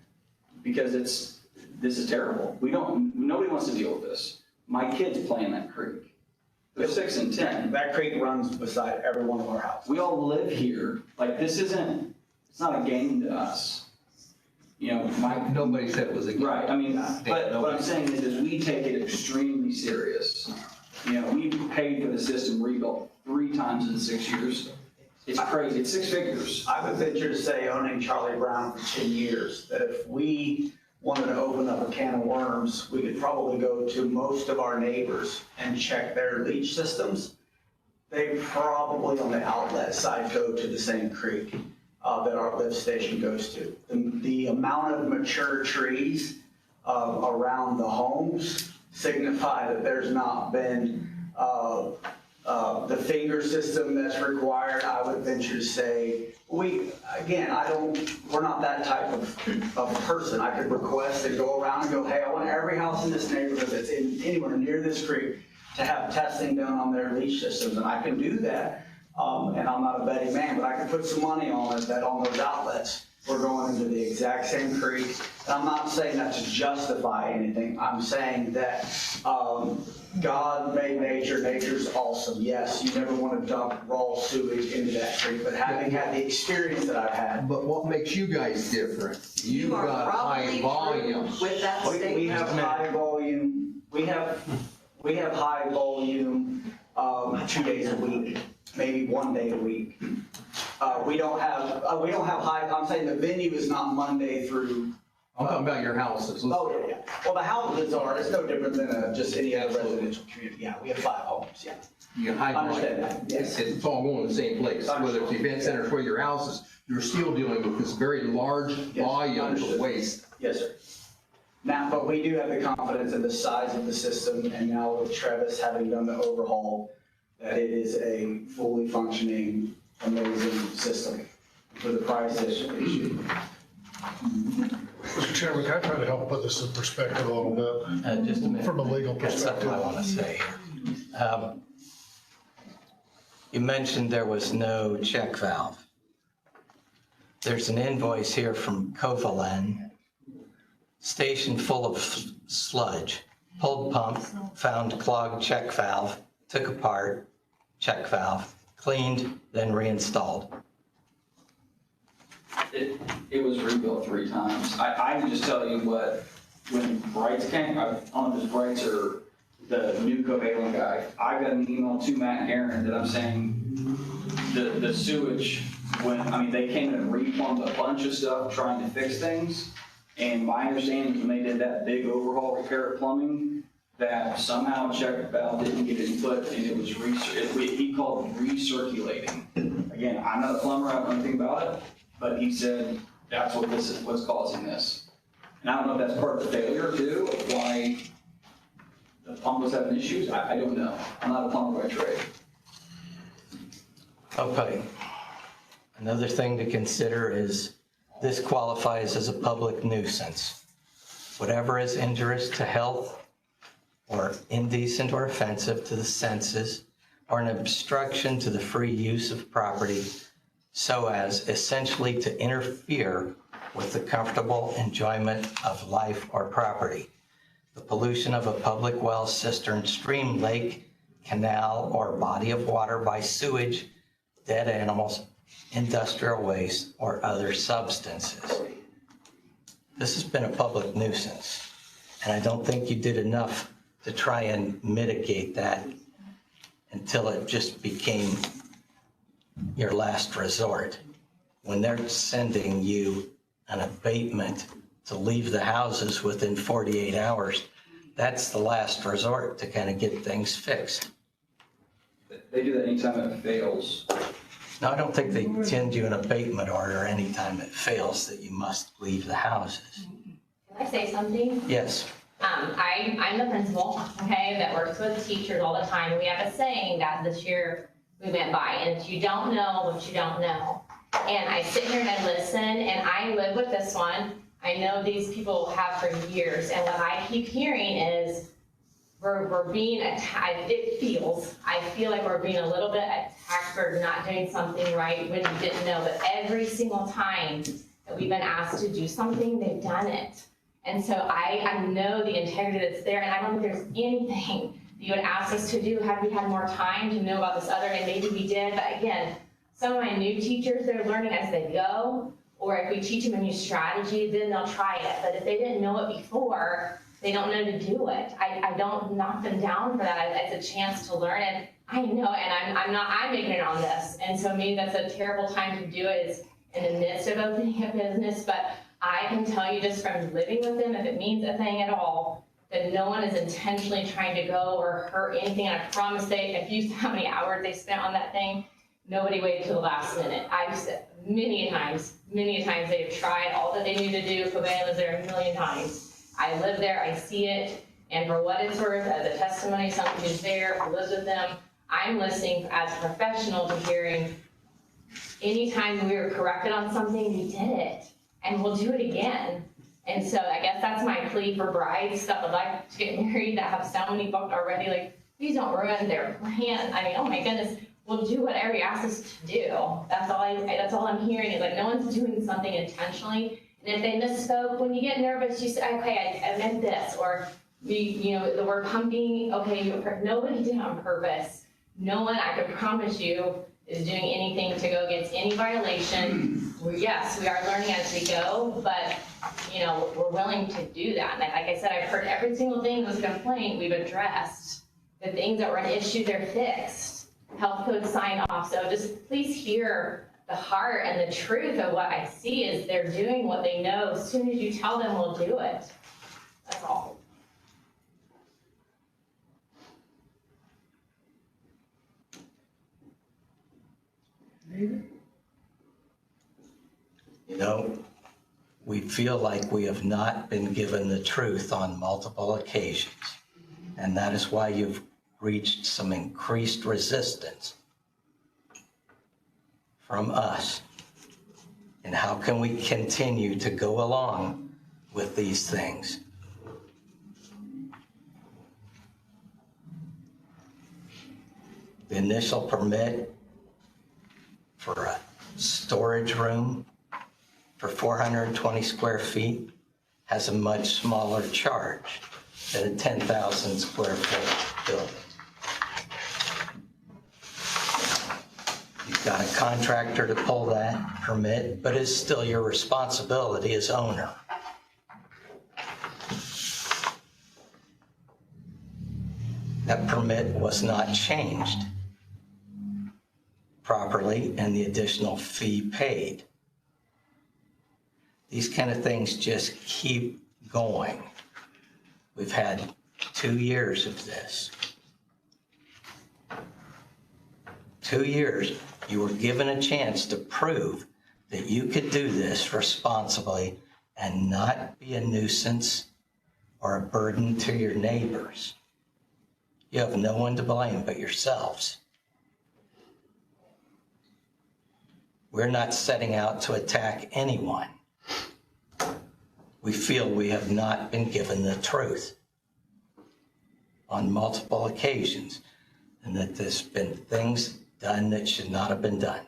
because this is terrible. Nobody wants to deal with this. My kids play in that creek. They're 6 and 10. That creek runs beside every one of our houses. We all live here. Like, it's not a game to us. You know, Nobody said it was a game. right, I mean, but what nobody. I'm saying is we take it extremely serious. You know, we've paid for the system rebuilt 3 times in 6 years. It's crazy, it's 6 figures. I would venture to say, owning Charlie Brown for 10 years, that if we wanted to open up a can of worms, we could probably go to most of our neighbors and check their leach systems. They probably on the outlet side go to the same creek that our lift station goes to. The amount of mature trees around the homes signify that there's not been the finger system that's required. I would venture to say, we're not that type of person. I could request and go around and go, hey, I want every house in this neighborhood that's anywhere near this creek to have testing done on their leach systems, and I can do that. And I'm not a betting man, but I can put some money on it that on those outlets, we're going into the exact same creek. And I'm not saying that to justify anything. I'm saying that God made nature. Nature's awesome. Yes, you never want to dump raw sewage into that creek, but having had the experience that I've had. But what makes you guys different? You've are got high probably volume. true with that statement. We have high volume. We have high volume 2 days a week, maybe 1 day a week. We don't have high. I'm saying the venue is not Monday through. I'm talking about your houses. Oh, yeah. Well, the houses are, it's no different than just any other residential community. Yeah, we have 5 homes, yeah. You got high volume. Understand that, yes. It's all going to the same place, whether it's event centers or your houses, you're still dealing with this very large volume of understood. waste. Yes, sir. Now, but we do have the confidence in the size of the system, and now with Travis having done the overhaul, that it is a fully functioning, amazing system. with the price that issue. Mr. Chairman, can I try to help put this in perspective a little bit? Just a minute. From a legal Got something I want to say here. You mentioned there was no check valve. There's an invoice here from Kovalen, station full of sludge, pulled pump, found clogged check valve, took apart, check valve, cleaned, then reinstalled. It was rebuilt 3 times. I can just tell you what, when Brights came, I don't know if it's Brights or the new Covalent guy, I got an email to Matt Aaron that I'm saying the sewage, they came and replumbed a bunch of stuff trying to fix things. And my understanding is when they did that big overhaul repair of plumbing, that somehow check valve didn't get input and it was, he called it recirculating. Again, I'm not a plumber, I don't know anything about it, but he said that's what this is, what's causing this. And I don't know if that's part of the failure too, of why the pump was having issues. I don't know. I'm not a plumber by trade. Okay. Another thing to consider is this qualifies as a public nuisance. Whatever is injurious to health or indecent or offensive to the senses or an obstruction to the free use of property so as essentially to interfere with the comfortable enjoyment of life or property. The pollution of a public well, cistern, stream, lake, canal, or body of water by sewage, dead animals, industrial waste, or other substances. This has been a public nuisance, and I don't think you did enough to try and mitigate that until it just became your last resort. When they're sending you an abatement to leave the houses within 48 hours, that's the last resort to kind of get things fixed. They do that anytime it fails. No, I don't think they send you an abatement order anytime it fails that you must leave the houses. Can I say something? Yes. I'm the principal, okay, that works with teachers all the time. We have a saying that this year we went by, and it's you don't know what you don't know. And I sit here and I listen, and I live with this one. I know these people have for years, and what I keep hearing is we're being attacked. I feel like we're being a little bit attacked for not doing something right when we didn't know. But every single time that we've been asked to do something, they've done it. And so I know the integrity that's there, and I don't think there's anything that you would ask us to do had we had more time to know about this other, and maybe we did. But again, some of my new teachers, they're learning as they go, or if we teach them a new strategy, then they'll try it. But if they didn't know it before, they don't know to do it. I don't knock them down for that. It's a chance to learn, and I know, and I'm ignorant on this. And so maybe that's a terrible time to do it, is in the midst of opening a business. But I can tell you just from living with them, if it means a thing at all, that no one is intentionally trying to go or hurt anything. And I promise if you saw how many hours they spent on that thing, nobody waited till the last minute. I've said many a times they've tried all that they need to do. Covalent was there a million times. I live there, I see it, and for what it's worth, as a testimony, someone who's there, who lives with them, I'm listening as a professional to hearing anytime we were corrected on something, we did it, and we'll do it again. And so I guess that's my plea for brides that would like to get married, that have so many booked already, like, please don't ruin their plan. I mean, oh my goodness, we'll do whatever you ask us to do. That's all I'm hearing, is like, no one's doing something intentionally. And if they misspoke, when you get nervous, you say, okay, I meant this, or the word pumping, okay, nobody did it on purpose. No one, I can promise you, is doing anything to go against any violation. Yes, we are learning as we go, but we're willing to do that. And like I said, I've heard every single thing was a complaint we've addressed. The things that were an issue, they're fixed. Health code sign off. So just please hear the heart and the truth of what I see is they're doing what they know. As soon as you tell them, we'll do it. That's all. We feel like we have not been given the truth on multiple occasions, and that is why you've reached some increased resistance from us. And how can we continue to go along with these things? The initial permit for a storage room for 420 square feet has a much smaller charge than a 10,000 square foot building. You've got a contractor to pull that permit, but it's still your responsibility as owner. That permit was not changed properly and the additional fee paid. These kind of things just keep going. We've had 2 years of this. 2 years, you were given a chance to prove that you could do this responsibly and not be a nuisance or a burden to your neighbors. You have no one to blame but yourselves. We're not setting out to attack anyone. We feel we have not been given the truth on multiple occasions, and that there's been things done that should not have been done.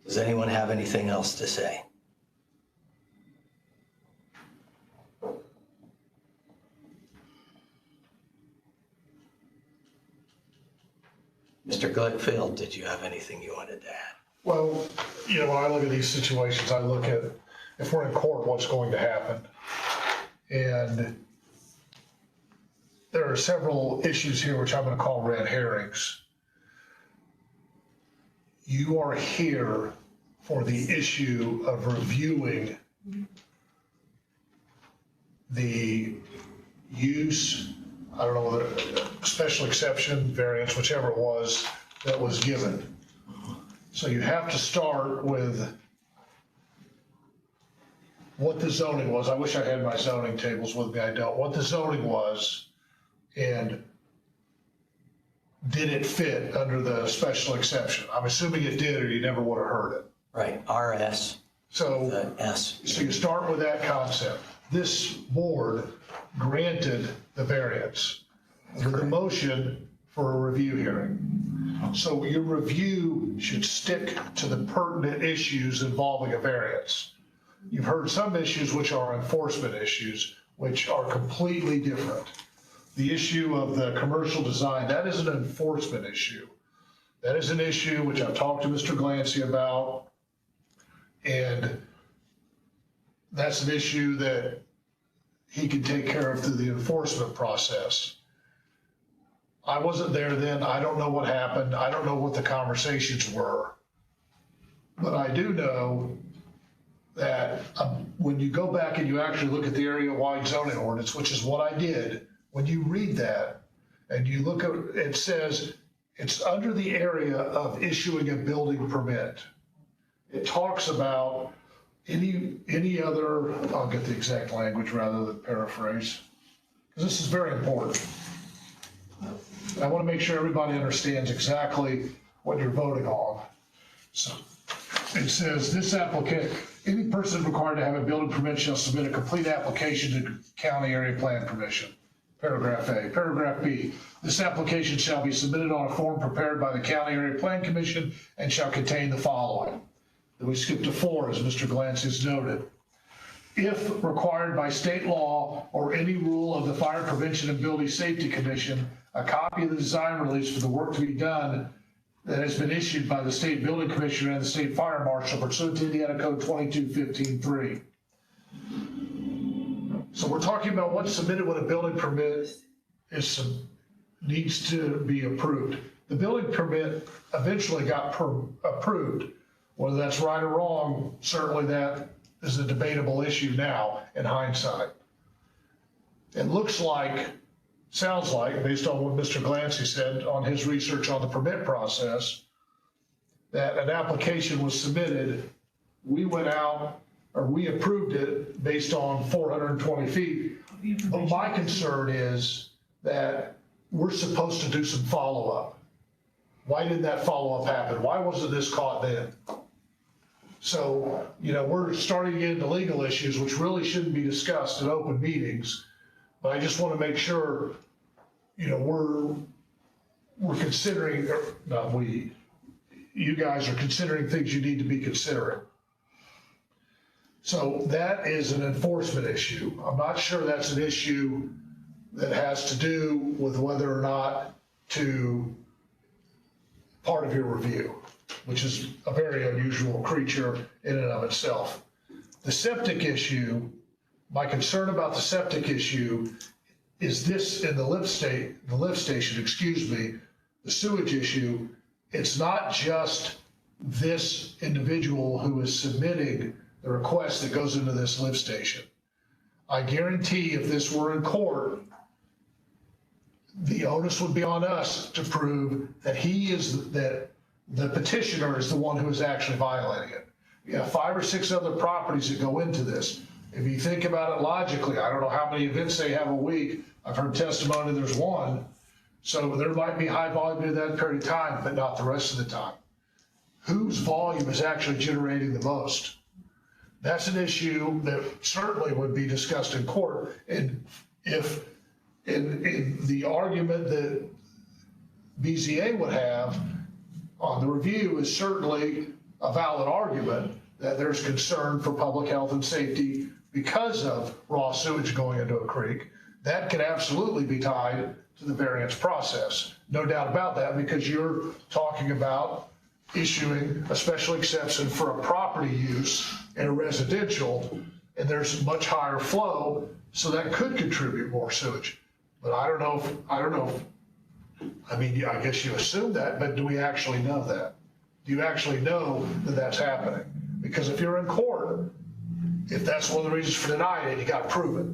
Does anyone have anything else to say? Mr. Glickfield, did you have anything you wanted to add? Well, when I look at these situations, I look at, if we're in court, what's going to happen. And there are several issues here which I'm going to call red herrings. You are here for the issue of reviewing the use, I don't know whether special exception, variance, whichever it was that was given. So you have to start with what the zoning was. I wish I had my zoning tables with me, I don't. What the zoning was, and did it fit under the special exception? I'm assuming it did, or you never would have heard it. Right, RS, So, the S. so you start with that concept. This board granted the variance with a motion for a review hearing. So your review should stick to the pertinent issues involving a variance. You've heard some issues which are enforcement issues, which are completely different. The issue of the commercial design, that is an enforcement issue. That is an issue which I've talked to Mr. Glancy about, and that's an issue that he can take care of through the enforcement process. I wasn't there then. I don't know what happened. I don't know what the conversations were. But I do know that when you go back and you actually look at the area-wide zoning ordinance, which is what I did, when you read that and you look at it, says it's under the area of issuing a building permit. It talks about any other, I'll get the exact language rather than paraphrase, because this is very important. I want to make sure everybody understands exactly what you're voting on. So it says this applicant, any person required to have a building permit shall submit a complete application to County Area Plan Commission. Paragraph A. Paragraph B. This application shall be submitted on a form prepared by the County Area Plan Commission and shall contain the following. Then we skip to 4, as Mr. Glantz has noted. If required by state law or any rule of the Fire Prevention and Building Safety Commission, a copy of the design release for the work to be done that has been issued by the State Building Commissioner and the State Fire Marshal pursuant to Indiana Code 2215-3. So we're talking about what's submitted when a building permit needs to be approved. The building permit eventually got approved. Whether that's right or wrong, certainly that is a debatable issue now in hindsight. It looks like, sounds like, based on what Mr. Glancy said on his research on the permit process, that an application was submitted, we went out, or we approved it based on 420 feet. But my concern is that we're supposed to do some follow-up. Why didn't that follow-up happen? Why wasn't this caught then? So, we're starting to get into legal issues, which really shouldn't be discussed in open meetings. But I just want to make sure, we're considering, or not we, you guys are considering things you need to be considering. So that is an enforcement issue. I'm not sure that's an issue that has to do with whether or not to part of your review, which is a very unusual creature in and of itself. The septic issue, my concern about the septic issue is this in the lift station, the sewage issue. It's not just this individual who is submitting the request that goes into this lift station. I guarantee if this were in court, the onus would be on us to prove that that the petitioner is the one who is actually violating it. You have 5 or 6 other properties that go into this. If you think about it logically, I don't know how many events they have a week. I've heard testimony there's one. So there might be high volume in that period of time, but not the rest of the time. Whose volume is actually generating the most? That's an issue that certainly would be discussed in court. And if in the argument that BZA would have on the review is certainly a valid argument that there's concern for public health and safety because of raw sewage going into a creek, that can absolutely be tied to the variance process. No doubt about that, because you're talking about issuing a special exception for a property use in a residential, and there's much higher flow, so that could contribute more sewage. But I don't know I guess you assume that, but do we actually know that? Do you actually know that that's happening? Because if you're in court, if that's one of the reasons for denying it, you got to prove it.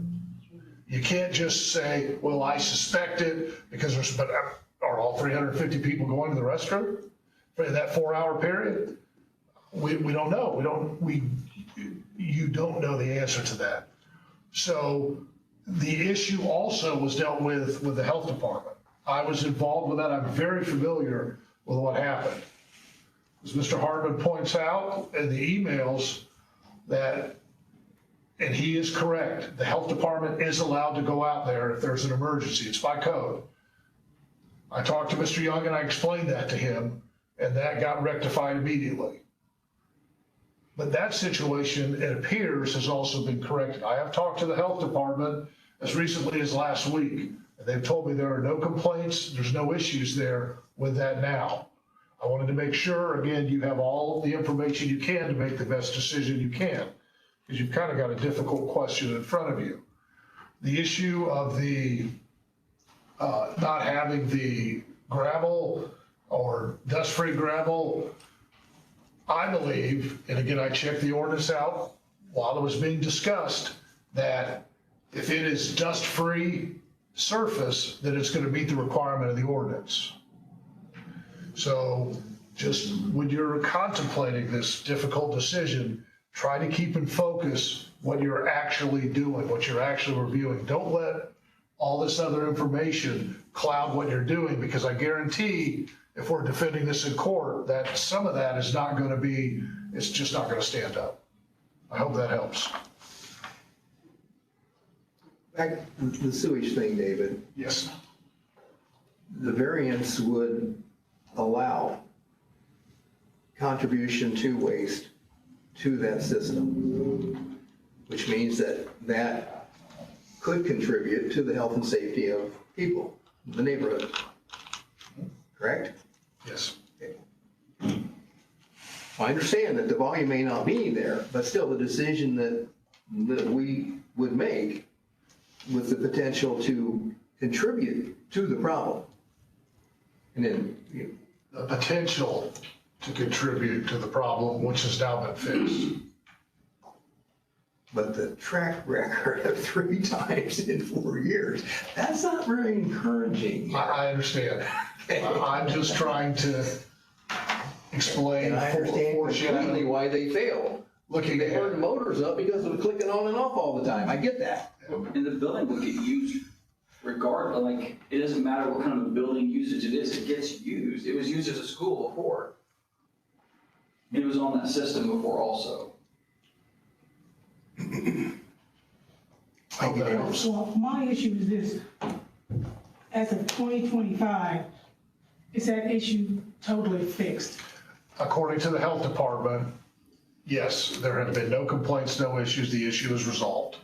You can't just say, well, I suspect it because but are all 350 people going to the restroom in that 4-hour period? We don't know. You don't know the answer to that. So the issue also was dealt with the health department. I was involved with that. I'm very familiar with what happened. As Mr. Hardman points out in the emails that, and he is correct, the health department is allowed to go out there if there's an emergency. It's by code. I talked to Mr. Young and I explained that to him, and that got rectified immediately. But that situation, it appears, has also been corrected. I have talked to the health department as recently as last week, and they've told me there are no complaints, there's no issues there with that now. I wanted to make sure, again, you have all the information you can to make the best decision you can, because you've kind of got a difficult question in front of you. The issue of the not having the gravel or dust-free gravel, I believe, and again, I checked the ordinance out while it was being discussed, that if it is dust-free surface, then it's going to meet the requirement of the ordinance. So just when you're contemplating this difficult decision, try to keep in focus what you're actually doing, what you're actually reviewing. Don't let all this other information cloud what you're doing, because I guarantee if we're defending this in court, that some of that is not going to be, it's just not going to stand up. I hope that helps. Back to the sewage thing, David. Yes. The variance would allow contribution to waste to that system, which means that could contribute to the health and safety of people, the neighborhood. Correct? Yes. Okay. I understand that the volume may not be there, but still the decision that we would make with the potential to contribute to the problem. And then The potential to contribute to the problem, which has now been fixed. But the track record of 3 times in 4 years, that's not very encouraging. I understand. I'm just trying to explain. And I understand completely why they failed. Looking They ahead. burned motors up because of clicking on and off all the time. I get that. And the building would get used regardless, like, it doesn't matter what kind of a building usage it is, it gets used. It was used as a school before. It was on that system before also. So my issue is this, as of 2025, is that issue totally fixed? According to the health department, yes, there have been no complaints, no issues, the issue is resolved.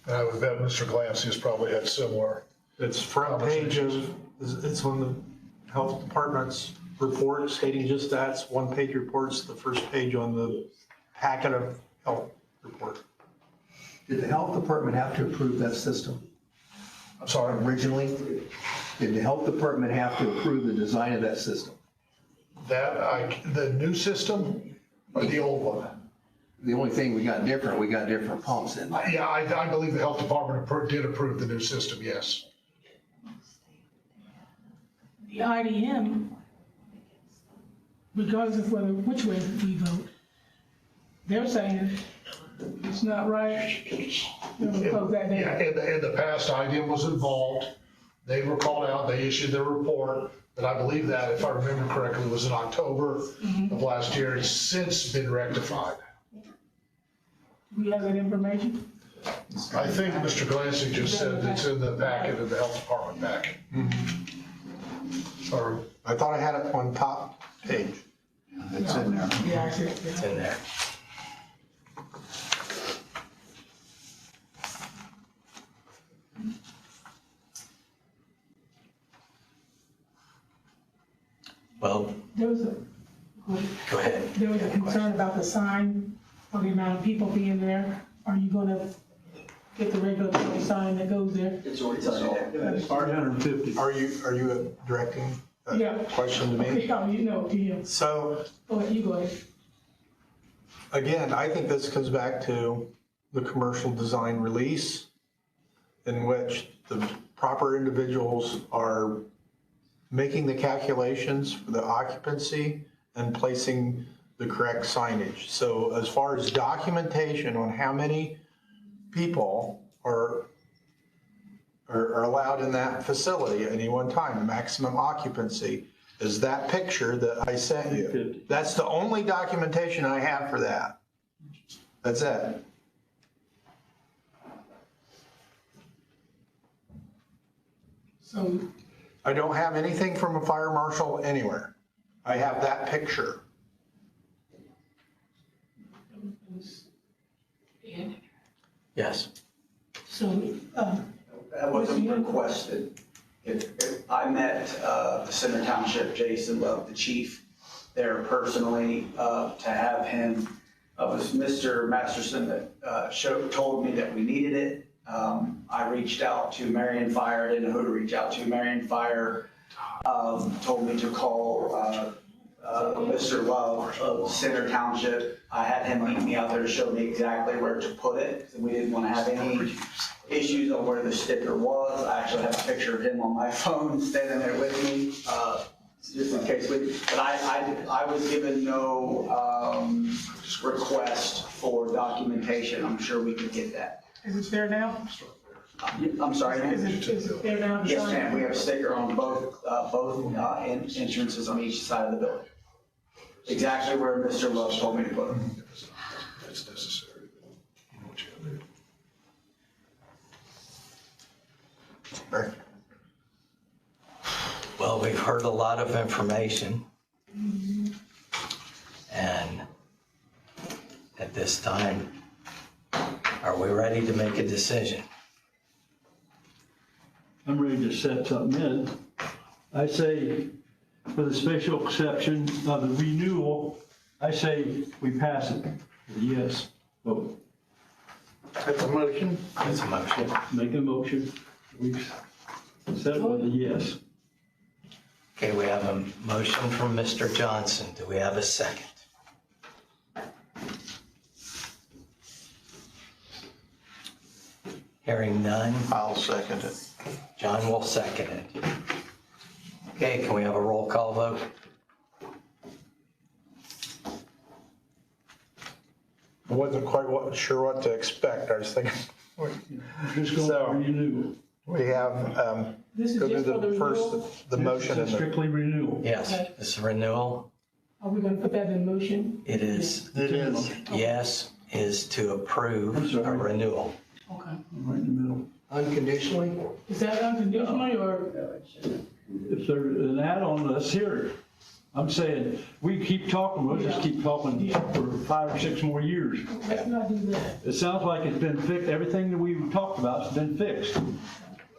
And I would bet Mr. Glancy has probably had similar. It's front page of, it's on the health department's report stating just that. It's one-page reports, the first page on the packet of health report. Did the health department have to approve that system I'm sorry, originally? Did the health department have to approve the design of that system? the new system or the old one? The only thing we got different pumps in there. Yeah, I believe the health department did approve the new system, yes. The IDM, regardless of which way we vote, they're saying it's not right. They're gonna close that down. Yeah, in the past, IDM was involved. They were called out, they issued their report, and I believe that, if I remember correctly, was in October of last year. It's since been rectified. Do we have that information? I think Mr. Glancy just said it's in the packet of the health department packet. Or, I thought I had it on top page. It's in there. Yeah, I see it. It's in there. Well, There was a, go ahead. there was a concern about the sign, or the amount of people being there. Are you gonna get the regulatory sign that goes there? It's already solved. 550. Are you directing Yeah. that question to me? Yeah, you know, to you. So, Go ahead, you go ahead. again, I think this comes back to the commercial design release in which the proper individuals are making the calculations for the occupancy and placing the correct signage. So as far as documentation on how many people are allowed in that facility at any one time, the maximum occupancy, is that picture that I sent you. That's the only documentation I have for that. That's it. So, I don't have anything from a fire marshal anywhere. I have that picture. Yes. So, That wasn't requested. I met the Center Township, Jason Love, the chief, there personally to have him. It was Mr. Masterson that told me that we needed it. I reached out to Marion Fire, didn't know who to reach out to. Marion Fire told me to call Mr. Love of Center Township. I had him meet me out there to show me exactly where to put it. We didn't want to have any issues on where the sticker was. I actually have a picture of him on my phone standing there with me, just in case. But I was given no request for documentation. I'm sure we could get that. is it there now? I'm sorry, ma'am? Is it there now? Yes, ma'am. We have a sticker on both entrances on each side of the building. Exactly where Mr. Love told me to put them. If it's necessary, you know what you gotta do. Well, we've heard a lot of information. And at this time, are we ready to make a decision? I'm ready to set something in. I say, for the special exception of the renewal, I say we pass it. Yes, vote. That's a motion. That's a motion. Make a motion. We set it with a yes. Okay, we have a motion from Mr. Johnson. Do we have a second? Hearing none, I'll second it. John will second it. Okay, can we have a roll call vote? wasn't quite sure what to expect. I was thinking, Just go So- renew. we have, This is go just through for the the renewal? first, the motion and It's the, strictly renewal. Yes, it's a renewal. Are we gonna put that in motion? It is, It is. yes, is to approve I'm a sorry. renewal. Okay. Right in the middle. Unconditionally? Is that unconditionally or? If there's an add-on, let's hear it. I'm saying, we keep talking, we'll just keep talking for 5 or 6 more years. Let's not do that. It sounds like it's been fixed, everything that we talked about has been fixed.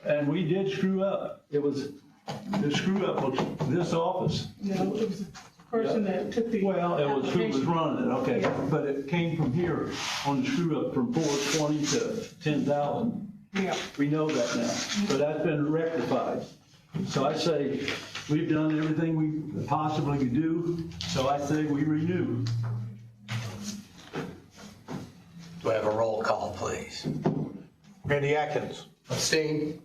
And we did screw up. The screw up was this office. No, it was the person that took the. Well, it was who was application. running it, okay. Yeah. But it came from here on the screw up from 420 to 10,000. Yeah. We know that now, but that's been rectified. So I say, we've done everything we possibly could do, so I say we renew. Do I have a roll call, please? Randy Atkins, Abstain?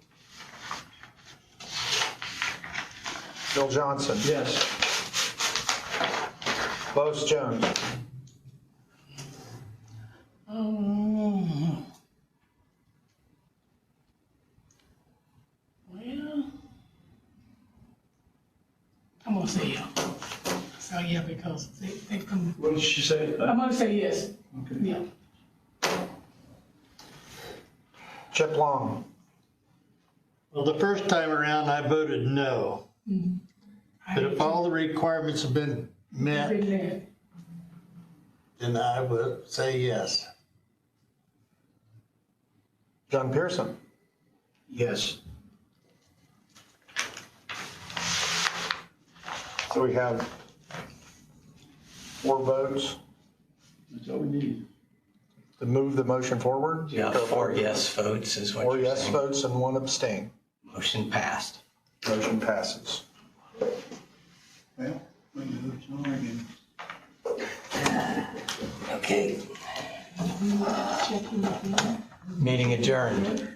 Bill Johnson, Yes. Lois Jones, Well, I'm gonna say yeah. So yeah, because they've come, What did she say? I'm gonna say yes. Okay. Yeah. Chip Long, Well, the first time around, I voted no. But if all the requirements have been met, Amen. then I would say yes. John Pearson, Yes. so we have 4 votes That's all we need. to move the motion forward. You got 4 yes votes is what 4 you're yes saying. votes and 1 abstain. Motion passed. Motion passes. Well, we moved on again. Okay. Meeting adjourned.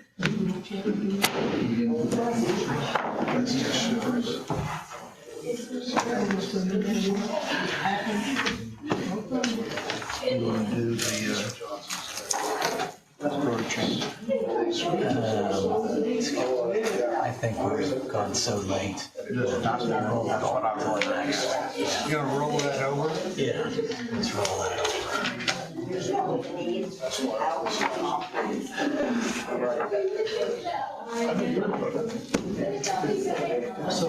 I think we've gone so late. You gonna roll that over? Yeah, let's roll that over. So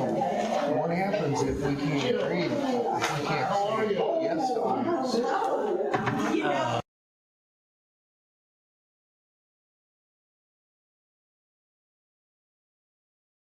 what happens if we can't agree